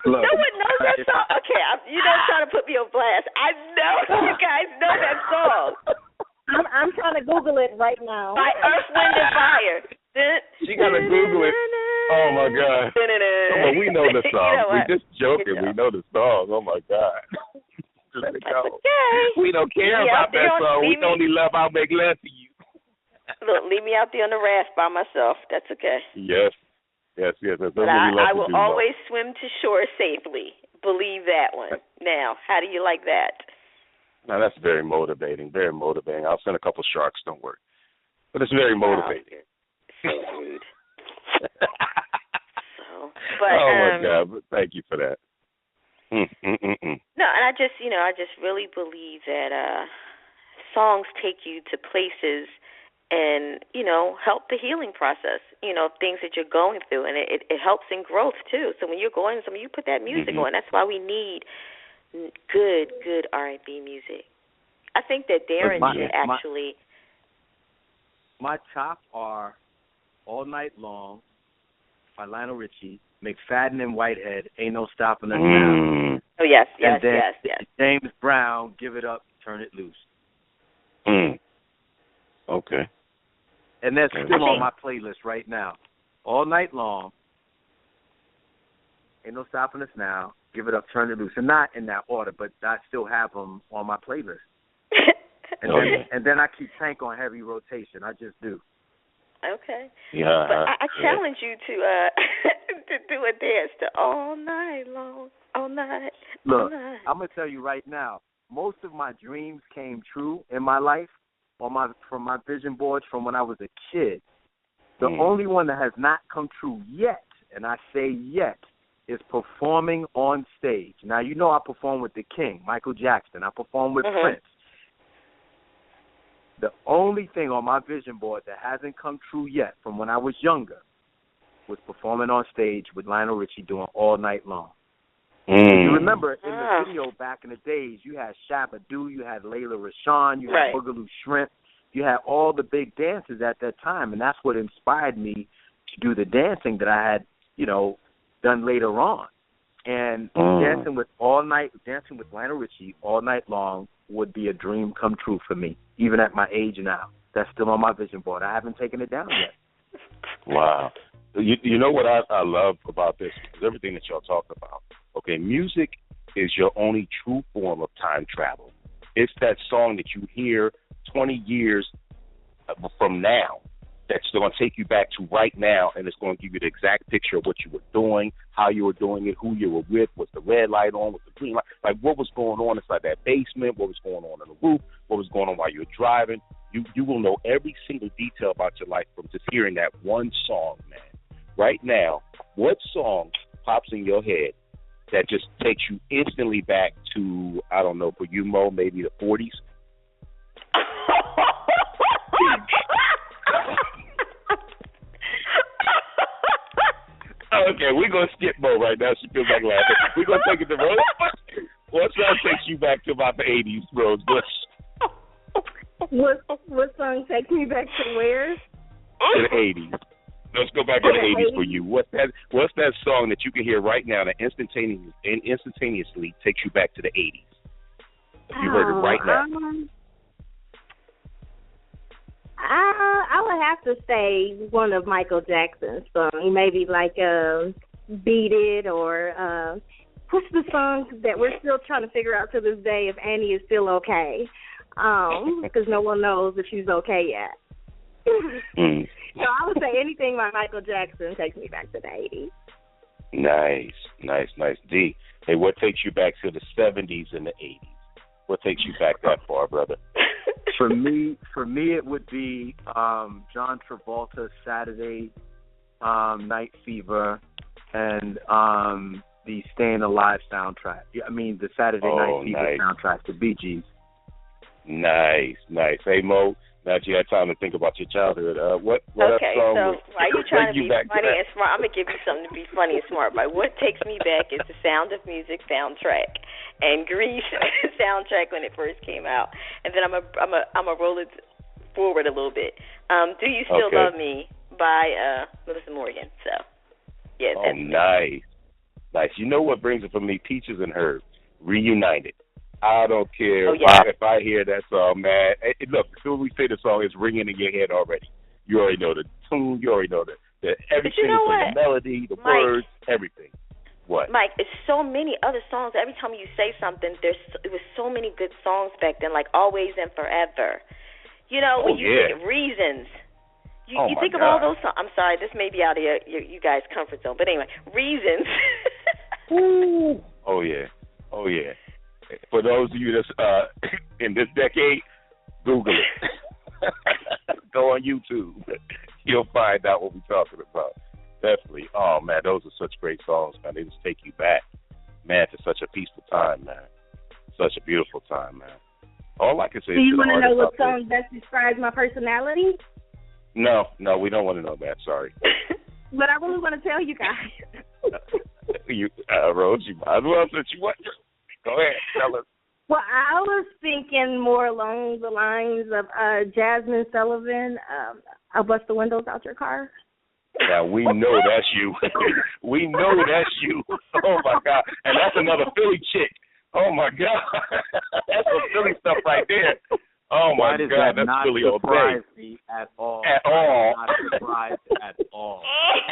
No one knows that song. Okay, you don't try to put me on blast. I know you guys know that song. I'm trying to Google it right now. By Earth, Wind, and Fire. She gotta Google it. Oh my God. Well, we know the song. We're just joking. We know the song. Oh my God. Let it go. Okay. We don't care about that song. We only love I'll make love to you. Look, leave me out there on the raft by myself. That's okay. Yes. That's but I will always swim to shore safely. Believe that one. Now, how do you like that? Now, that's very motivating. Very motivating. I'll send a couple sharks. Don't worry. But it's very motivating. So rude. Oh my God! But thank you for that. No, and I just really believe that songs take you to places and help the healing process. Things that you're going through, and it helps in growth too. So when you're going somewhere, you put that music on. That's why we need good R&B music. I think that Darrin should actually. My top are All Night Long by Lionel Richie, McFadden and Whitehead, Ain't No Stopping Us Now. Oh, yes. And then James Brown, Give It Up, Turn It Loose. Okay. And that's still on my playlist right now. All Night Long, Ain't No Stopping Us Now, Give It Up, Turn It Loose. And not in that order, but I still have them on my playlist. And then I keep Tank on heavy rotation. I just do. Okay. Yeah. But I challenge you to to do a dance to All Night Long, All Night. Look, I'm gonna tell you right now, most of my dreams came true in my life from my vision boards from when I was a kid. The only one that has not come true yet, and I say yet, is performing on stage. Now, I perform with the King, Michael Jackson. I perform with Prince. The only thing on my vision board that hasn't come true yet from when I was younger was performing on stage with Lionel Richie doing All Night Long. You remember in the video back in the days, you had Shabba-Doo, you had Layla Rashawn, you had Boogaloo Shrimp, you had all the big dancers at that time, and that's what inspired me to do the dancing that I had, done later on. And dancing with Lionel Richie all night long would be a dream come true for me, even at my age now. That's still on my vision board. I haven't taken it down yet. Wow. You know what I love about this is everything that y'all talked about. Okay, music is your only true form of time travel. It's that song that you hear 20 years from now that's going to take you back to right now, and it's going to give you the exact picture of what you were doing, how you were doing it, who you were with, was the red light on, was the green light, like what was going on inside that basement, what was going on in the roof, what was going on while you were driving. You will know every single detail about your life from just hearing that one song, man. Right now, what song pops in your head that just takes you instantly back to, I don't know, for you, Mo, maybe the 40s? Okay, we're going to skip Mo right now. She feels like laughing. We're going to take it to Rose. What song takes you back to about the 80s, Rose? What song takes me back to where? To the 80s. Let's go back to the 80s for you. What's that song that you can hear right now that instantaneously takes you back to the 80s? If you heard it right now. I would have to say one of Michael Jackson's songs, maybe like Beat It, or what's the song that we're still trying to figure out to this day if Annie is still okay, because no one knows if she's okay yet. So I would say anything by Michael Jackson takes me back to the 80s. Nice. D, hey, what takes you back to the 70s and the 80s? What takes you back that far, brother? For me, it would be John Travolta's Saturday Night Fever and the Staying Alive soundtrack. I mean, the Saturday Night Fever soundtrack, the Bee Gees. Nice. Hey, Mo, now that you had time to think about your childhood, what okay, song so why are you trying to be funny to and smart? I'm going to give you something to be funny and smart by. What takes me back is the Sound of Music soundtrack and Grease soundtrack when it first came out. And then I'm a roll it forward a little bit. Do You Still Love Me by Melissa Morgan. So, yeah. Oh, nice. You know what brings it for me? Peaches and Herb, Reunited. I don't care if I hear that song, man. Look, as soon as we say the song, it's ringing in your head already. You already know the tune. You already know the everything, the melody, the words, everything. What? Mike, it's so many other songs. Every time you say something, it was so many good songs back then, like Always and Forever. When you think of Reasons. You think of all those songs. I'm sorry, this may be out of you guys' comfort zone, but anyway, Reasons. Ooh. Oh yeah. For those of you that's in this decade, Google it. Go on YouTube. You'll find out what we're talking about. Definitely. Oh, man, those are such great songs, man. They just take you back, man, to such a peaceful time, man. Such a beautiful time, man. All I can say is... Do you want to know what song best describes my personality? No, we don't want to know that. Sorry. But I really want to tell you guys. Rose, you might as well, since you want to. Go ahead, tell us. Well, I was thinking more along the lines of Jasmine Sullivan, I'll Bust the Windows Out Your Car. Now, we know that's you. We know that's you. Oh, my God. And that's another Philly chick. Oh, my God. That's some Philly stuff right there. Oh, my God. That's Philly all day. Me at all. At all. Not surprised at all.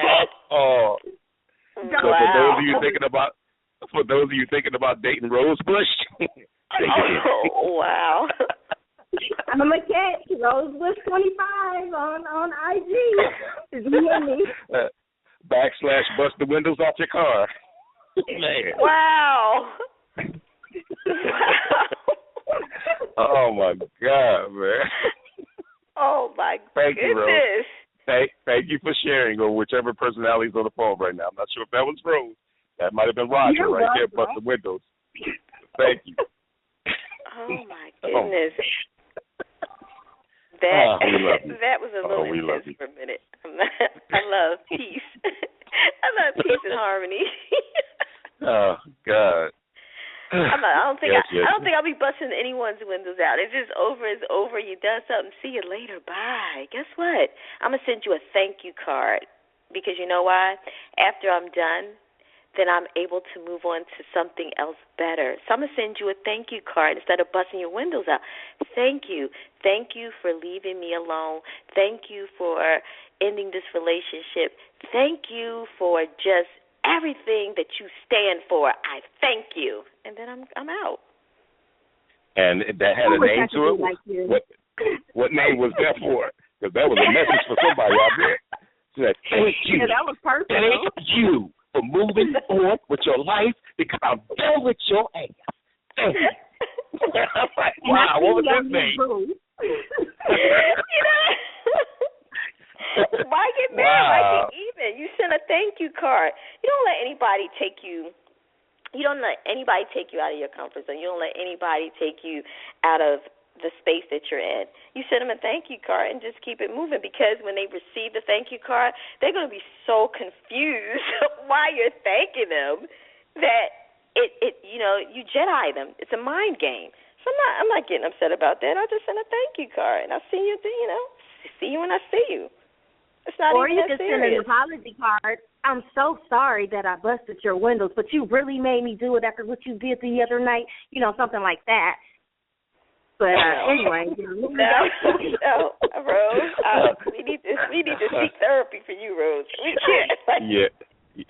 At all. So for those of you thinking about dating Rosebush, wow. I'm a cat. Rosebush 25 on IG. Is you and me? / bust the windows off your car. Man. Wow. Oh my God, man. Oh my Thank goodness. You, Rose. Thank you for sharing, or whichever personality's on the phone right now. I'm not sure if that was Rose. That might have been Roger right there, bust the windows. Thank you. Oh my goodness. That was a little intense for a minute. I love peace. I love peace and harmony. Oh God. I don't think I'll be busting anyone's windows out. It's just over. It's over. You done something. See you later. Bye. Guess what? I'm gonna send you a thank you card because you know why? After I'm done, then I'm able to move on to something else better. So I'm gonna send you a thank you card instead of busting your windows out. Thank you. Thank you for leaving me alone. Thank you for ending this relationship. Thank you for just everything that you stand for. I thank you. And then I'm out. And that had a name to it? Like what name was that for? Because that was a message for somebody out there. She said, thank you. Yeah, that was perfect. Thank you for moving on with your life because I'm done with your ass. Thank you. I'm like, wow, what was his name? Why get mad? Wow. Why get even? You send a thank you card. You don't let anybody take you. You don't let anybody take you out of your comfort zone. You don't let anybody take you out of the space that you're in. You send them a thank you card and just keep it moving because when they receive the thank you card, they're going to be so confused why you're thanking them that you Jedi them. It's a mind game. So I'm not getting upset about that. I'll just send a thank you card and I'll see you. See you when I see you. It's not or even you can send an apology card. I'm so sorry that I busted your windows, but you really made me do it after what you did the other night. Something like that. But anyway, no, Rose. We need to seek therapy for you, Rose. We can't.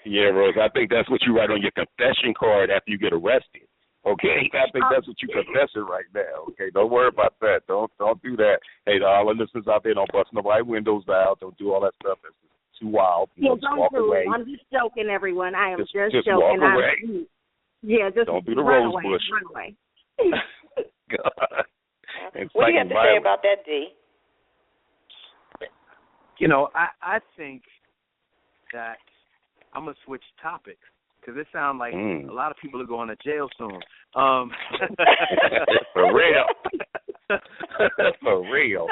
Yeah, Rose. I think that's what you write on your confession card after you get arrested. Okay, I think that's what you confessing right now. Okay, don't worry about that. Don't do that. Hey, to all the listeners out there, don't bust nobody's windows out. Don't do all that stuff. That's too wild. Yeah, just walk away. I'm just joking, everyone. I am just joking. Walk away. Just don't do the rose bush. Run away. God. What do you have to say about that, D? I think that I'm going to switch topics because it sounds like a lot of people are going to jail soon. For real. For real.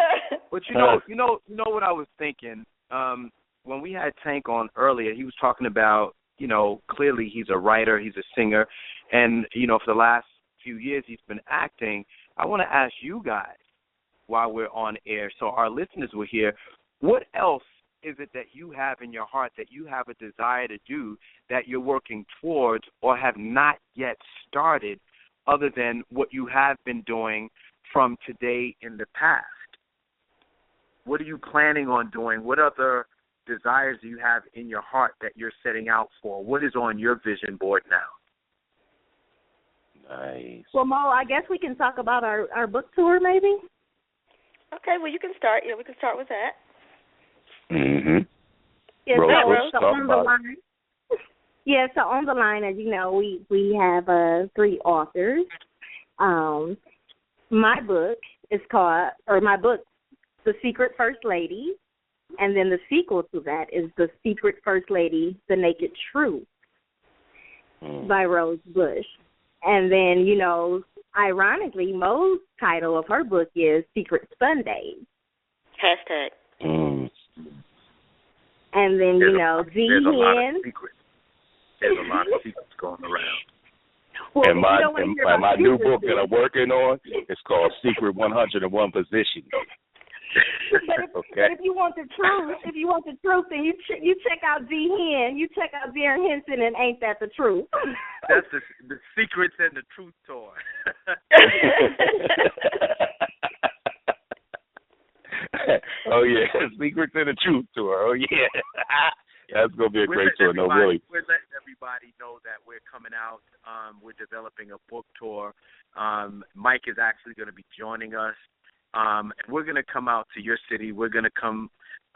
But you know what I was thinking? When we had Tank on earlier, he was talking about, clearly he's a writer, he's a singer, and, for the last few years he's been acting. I want to ask you guys while we're on air, so our listeners will hear, what else is it that you have in your heart that you have a desire to do that you're working towards or have not yet started other than what you have been doing from today in the past? What are you planning on doing? What other desires do you have in your heart that you're setting out for? What is on your vision board now? Nice. Well, Mo, I guess we can talk about our book tour, maybe? Okay, well, you can start. Yeah, we can start with that. Mm-hmm. Yeah, so on the line. Yeah, so on the line, as you know, we have 3 authors. My book, The Secret First Lady, and then the sequel to that is The Secret First Lady, The Naked Truth by Rose Bush. And then, ironically, Mo's title of her book is Secret Sundays. Hashtag. And then, there's a lot of secrets going around. Well, and my new book that I'm working on is called Secret 101 Positions. But if you want the truth, then you check out D-Hen, you check out Darrin Henson, and Ain't That the Truth? That's the Secrets and the Truth tour. Oh yeah, Secrets and the Truth tour. Oh yeah, that's gonna be a great tour. No, really. We're letting everybody know that we're coming out. We're developing a book tour. Mike is actually going to be joining us. And we're going to come out to your city. We're going to come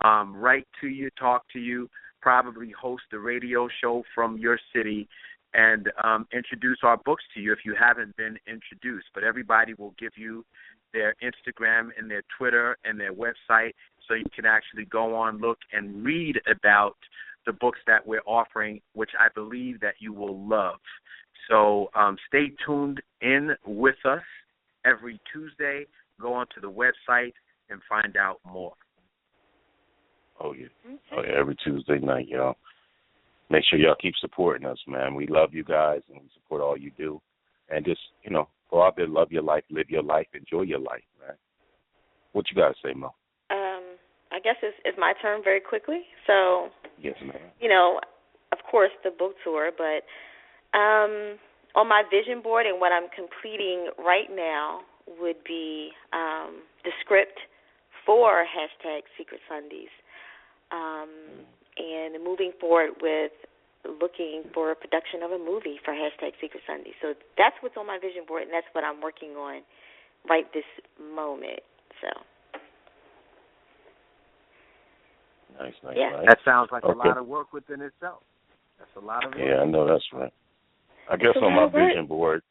right to you, talk to you, probably host a radio show from your city, and introduce our books to you if you haven't been introduced. But everybody will give you their Instagram and their Twitter and their website so you can actually go on, look, and read about the books that we're offering, which I believe that you will love. So stay tuned in with us every Tuesday. Go onto the website and find out more. Oh, yeah. Oh, yeah, every Tuesday night, y'all. Make sure y'all keep supporting us, man. We love you guys, and we support all you do. and just, go out there, love your life, live your life, enjoy your life, man. What you got to say, Mo? I guess it's my turn very quickly. So, yes, ma'am. Of course, the book tour, but on my vision board and what I'm completing right now would be the script for #Secret Sundays, and moving forward with looking for a production of a movie for #Secret Sundays. So that's what's on my vision board, and that's what I'm working on right this moment. So. Nice. Yeah. That sounds like a lot of work within itself. That's a lot of work. Yeah, I know that's right. I guess on my vision board,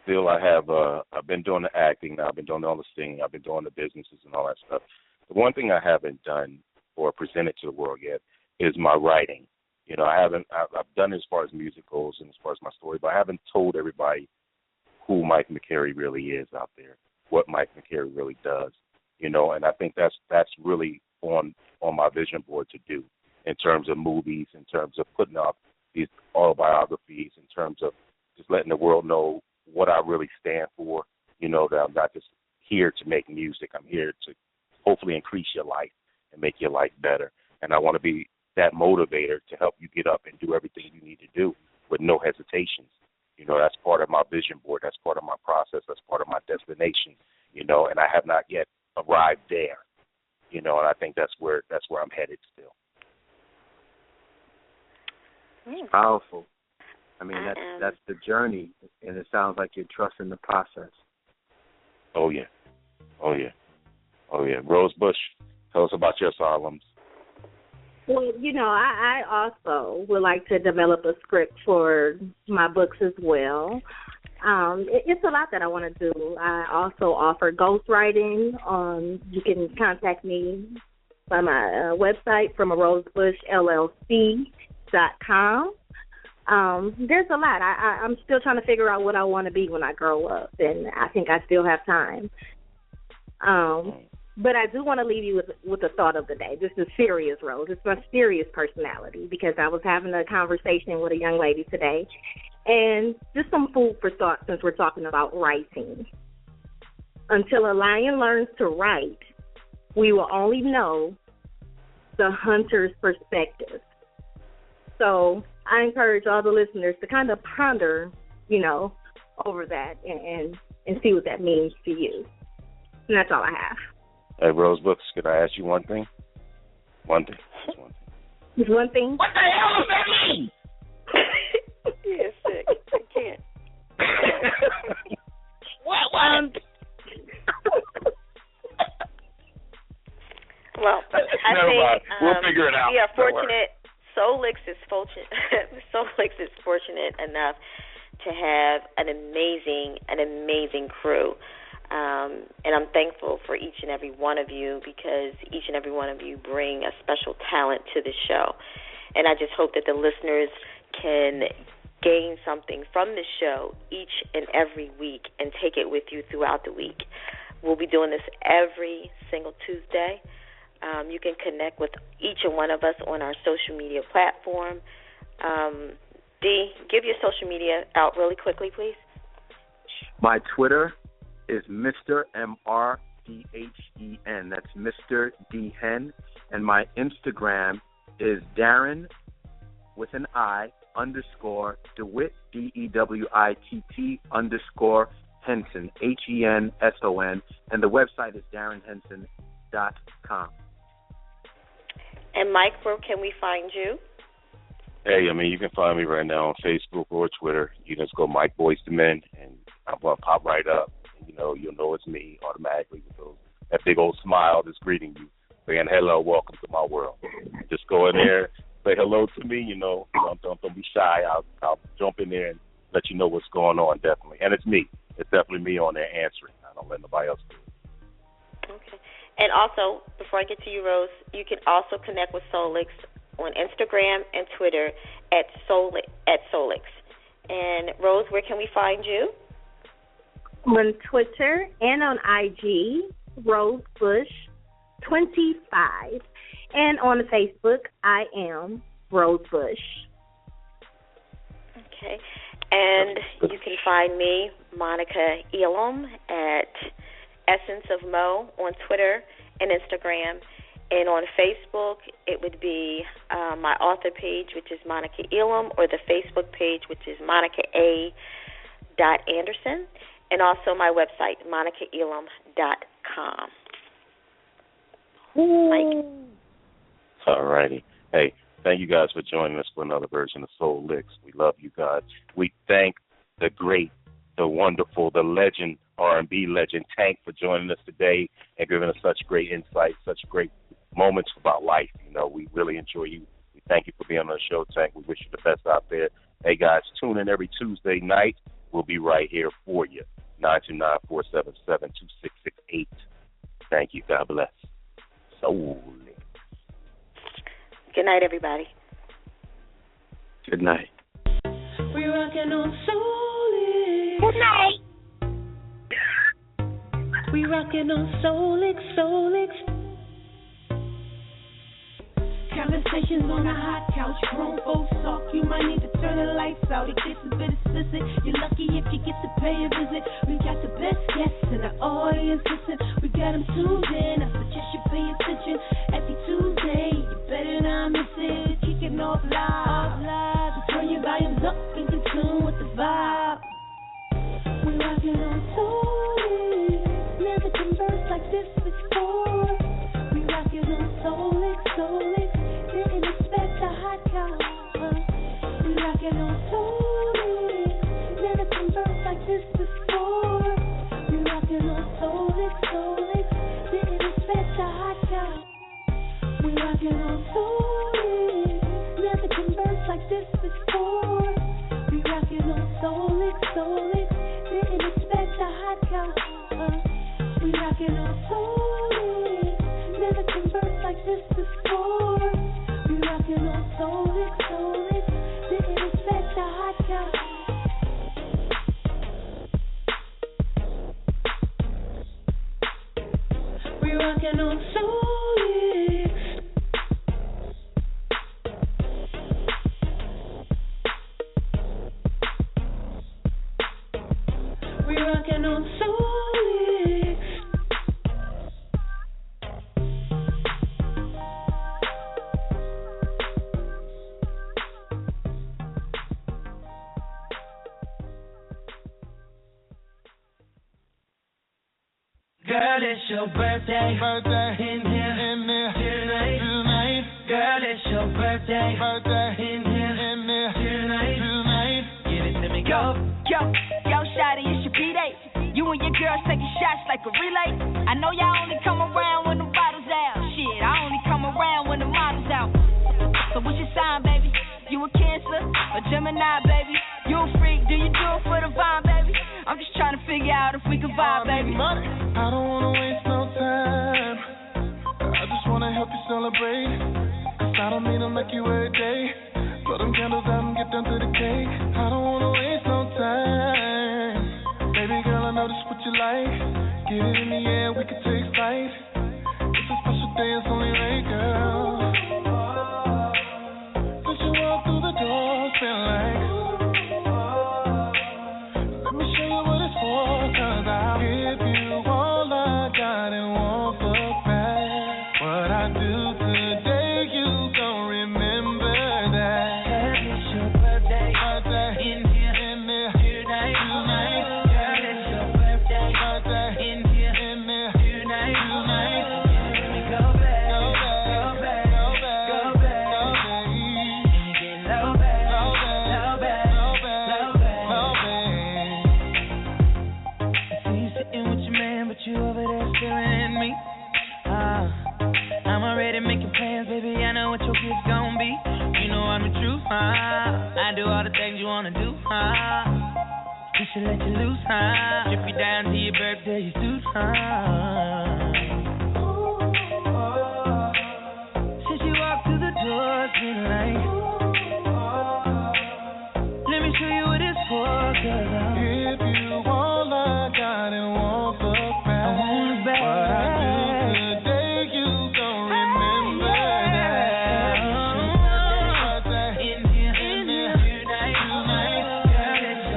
still I have, I've been doing the acting now. I've been doing all the singing. I've been doing the businesses and all that stuff. The one thing I haven't done or presented to the world yet is my writing. I've done it as far as musicals and as far as my story, but I haven't told everybody who Mike McCary really is out there, what Mike McCary really does, and I think that's really on my vision board to do in terms of movies, in terms of putting up these autobiographies, in terms of just letting the world know what I really stand for, that I'm not just here to make music. I'm here to hopefully increase your life and make your life better. And I want to be that motivator to help you get up and do everything you need to do with no hesitations. That's part of my vision board. That's part of my process. That's part of my destination, and I have not yet arrived there. And I think that's where I'm headed still. It's powerful. I mean, that's the journey, and it sounds like you're trusting the process. Oh yeah. Rose Bush, tell us about your asylums. Well, I also would like to develop a script for my books as well. It's a lot that I want to do. I also offer ghostwriting. You can contact me by my website from rosebushllc.com. There's a lot. I'm still trying to figure out what I want to be when I grow up, and I think I still have time. But I do want to leave you with the thought of the day. This is serious, Rose. It's my serious personality, because I was having a conversation with a young lady today, and just some food for thought since we're talking about writing. Until a lion learns to write, we will only know the hunter's perspective. So I encourage all the listeners to kind of ponder, over that and see what that means to you. And that's all I have. Hey, Rose Books, could I ask you one thing? One thing. Just one thing. Just one thing? What the hell does that mean? You're sick. I can't. What? Well, I Never think mind. We'll figure it out. We are fortunate. Solix is fortunate enough to have an amazing crew. And I'm thankful for each and every one of you, because each and every one of you bring a special talent to the show. And I just hope that the listeners can gain something from the show each and every week and take it with you throughout the week. We'll be doing this every single Tuesday. You can connect with each and one of us on our social media platform. Dee, give your social media out really quickly, please. My Twitter is Mr. MRDHEN. That's Mr. D Hen. And my Instagram is Darrin with an I _DeWitt DEWITT _Henson HENSON. And the website is DarrinHenson.com. And Mike, where can we find you? Hey, you can find me right now on Facebook or Twitter. You just go Mike Boyz II Men, and I'm going to pop right up. You'll know it's me automatically with that big old smile that's greeting you, saying, hello, welcome to my world. Just go in there, say hello to me, don't be shy. I'll jump in there and let you know what's going on, definitely. And it's me. It's definitely me on there answering. I don't let nobody else do it. Okay. And also, before I get to you, Rose, you can also connect with Solix on Instagram and Twitter at Solix. And Rose, where can we find you? On Twitter and on IG, RoseBush25. And on Facebook, I am Rose Bush. Okay. And you can find me, Monica Elam, at Essence of Mo on Twitter and Instagram. And on Facebook, it would be my author page, which is Monica Elam, or the Facebook page, which is Monica A. Anderson, and also my website, monicaelam.com. Mike? All righty. Hey, thank you guys for joining us for another version of Soul Licks. We love you guys. We thank the great, the wonderful, the legend, R&B legend, Tank, for joining us today and giving us such great insight, such great moments about life. You know, we really enjoy you. We thank you for being on the show, Tank. We wish you the best out there. Hey, guys, tune in every Tuesday night. We'll be right here for you. 929-477-2668. Thank you. God bless. Soul. Good night, everybody. Good night. We rockin' on Soul. Good night. We rockin' on Soul. Conversations on a hot couch, grown folks talk. You might need to turn the lights out. It gets a bit explicit. You're lucky if you get to pay a visit. We got the best guests in the audience. Listen, we got them tuned in. I suggest you pay attention. Every Tuesday, you better not miss it. Kicking off live. So turn your volumes up and get tuned with the vibe. We rockin' on Soul. Never conversed like this before. We rockin' on Soul. Didn't expect a hot couch. We rockin' on Soul. Never conversed like this before. We rockin' on Soul. Didn't expect a hot couch. We rockin' on Soul. Never conversed like this before. We rockin' on Soul. Didn't expect a hot couch. We rockin' on Soul. Never conversed like this before. We rockin' on Soul. Didn't expect a hot couch. We rockin' on Soul. We rockin' on Soul. Girl, it's your birthday. In here tonight. Girl, it's your birthday. In here tonight. Give it to me, go. Yo, shawty, it's your BDay. You and your girls taking shots like a relay. I know y'all only come around when the bottles out. Shit, I only come around when the model's out. So what's your sign, baby? You a Cancer, a Gemini, baby? You a freak, do you do it for the vibe, baby? I'm just trying to figure out if we can vibe, baby. I don't wanna waste no time. I just wanna help you celebrate. 'Cause I don't mean to make you every day. Blow them candles out and get down to the cake. I don't wanna waste no time. Baby girl, I know this what you like. Get it in the air, we can take flight. It's a special day, it's only right, girl. Cause you walk through the door, feel like. Let me show you what it's for, cause I'll give you all I got and won't look back. What I do today, you gon' remember that. It's your birthday. In here tonight. Girl, it's your birthday. In here tonight. Let me go back. And get low back. I see you sitting with your man, but you over there staring at me. I'm already making plans, baby. I know what your gift's gon' be. You know I'm the truth. I do all the things you wanna do. We should let you loose. Strip you down to your birthday, you suit. Since you walked through the door, it's been like. Let me show you what it's for, cause I'll Give you all I got and won't look back. I want it back. What I do today, you gon' remember that. In here tonight. Girl, it's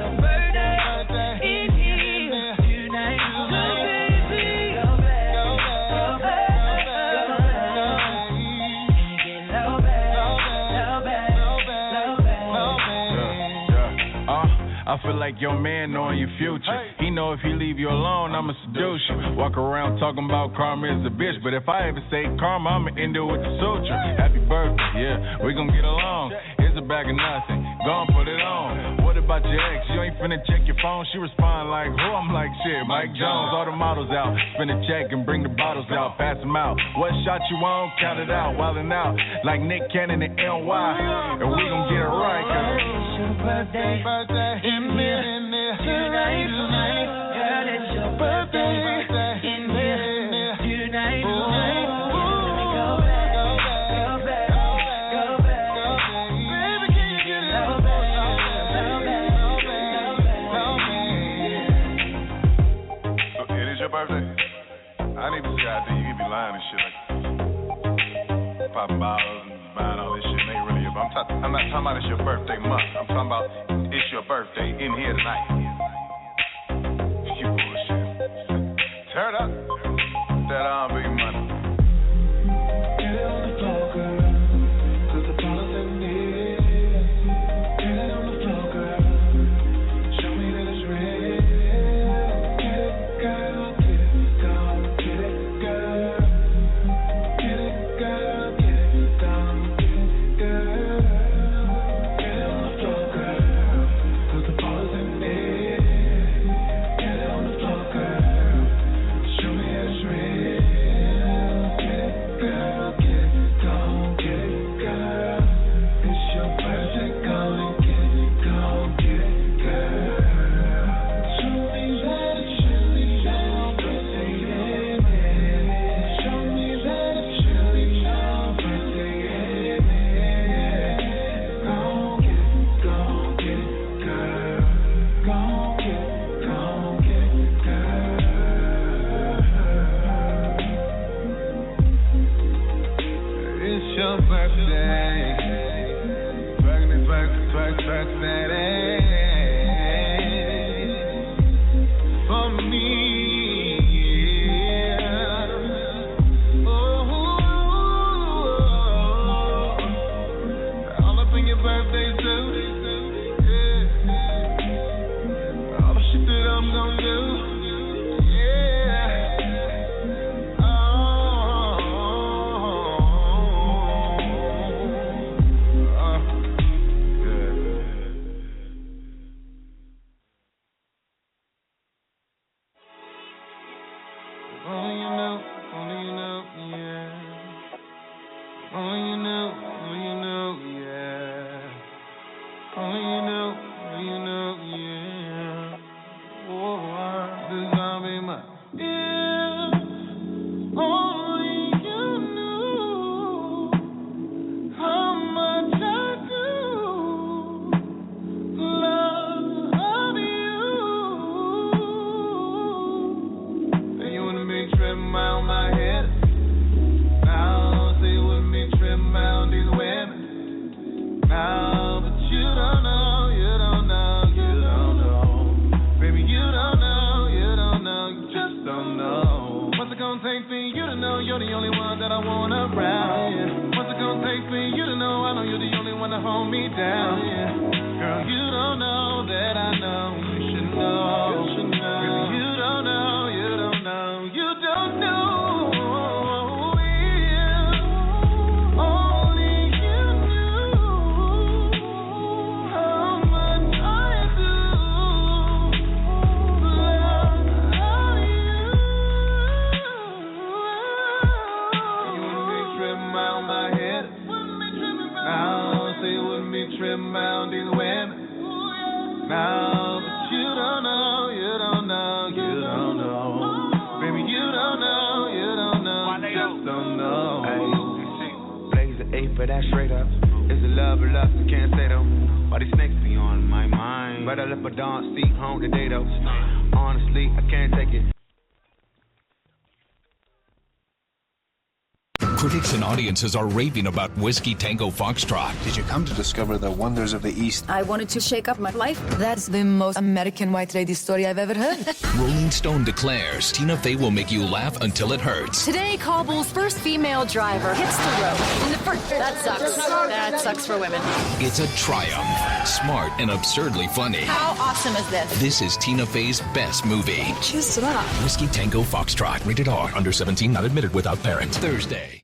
I feel like your man knowing your future. He know if he leave you alone, I'ma seduce you. Walk around talking about karma is a bitch, but if I ever say karma, I'ma end it with the suture. Happy birthday, yeah, we gon' get along. Here's a bag of nothing, go and put it on. What about your ex? You ain't finna check your phone. She respond like, who? I'm like, shit, Mike Jones. All the models out, spin a check and bring the bottles out, pass them out. What shot you on? Count it out, wildin' out like Nick Cannon and NY, and we gon' get it right. It's your birthday, in here tonight, girl. It's your birthday, in here tonight. Go back, baby, can you get it? Go back. So it is your birthday. I need to see out there. You can be lying and shit like popping bottles and buying all this shit. It ain't really. I'm not talking about it's your birthday month. I'm talking about it's your birthday in here tonight. You bullshit. Tear it up. That R&B money. Get it on the floor, girl. 'Cause the bottles in here. Get it on the floor, girl. Show me that it's real. Get it, girl. Get it, girl. Get it, girl. Get it, girl. Get it, girl. Get it, girl. Get it on the floor, girl. 'Cause the bottles in here. Get it on the floor, girl. Show me that it's real. Get it, girl. Get it, girl. Get it, girl. It's your birthday, go and get it, go get it, girl. Show me that it's really your birthday, yeah. Show me that it's really your birthday, yeah. Go get it, girl. Go get it, girl. It's your birthday. Birthday. For me, yeah. All up in your birthday suit, yeah. All the shit that I'm gonna do, yeah. Only you know, yeah. Only you know, yeah. Only you know, yeah. Oh, this gonna be my, yeah. Only you knew how much I do love you. And you wanna be tripping around my head. Now say you wouldn't be tripping around these women. Now, but you don't know, baby, you don't know, you just don't know. What's it gonna take for you to know you're the only one that I want around? Yeah. What's it gonna take for you to know I know you're the only one to hold me down? Yeah. Girl, you don't know that I know. You should know. Baby, you don't know, you don't know. Yeah. Only you knew how much I do love you. You wouldn't be tripping around my head. Now say you wouldn't be tripping around these women. Now, but you don't know, you don't know. Baby, you don't know, just don't know. Hey, blaze the 8 for that straight up. It's a love, I can't say though. Why these snakes be on my mind? Better let my dawn see home today though. Honestly, I can't take it. Critics and audiences are raving about Whiskey Tango Foxtrot. Did you come to discover the wonders of the East? I wanted to shake up my life. That's the most American white lady story I've ever heard. Rolling Stone declares Tina Fey will make you laugh until it hurts. Today, Kabul's first female driver hits the road. That sucks. That sucks for women. It's a triumph. Smart and absurdly funny. How awesome is this? This is Tina Fey's best movie. Cheers to that. Whiskey Tango Foxtrot. Rated R. Under 17. Not admitted without parent. Thursday.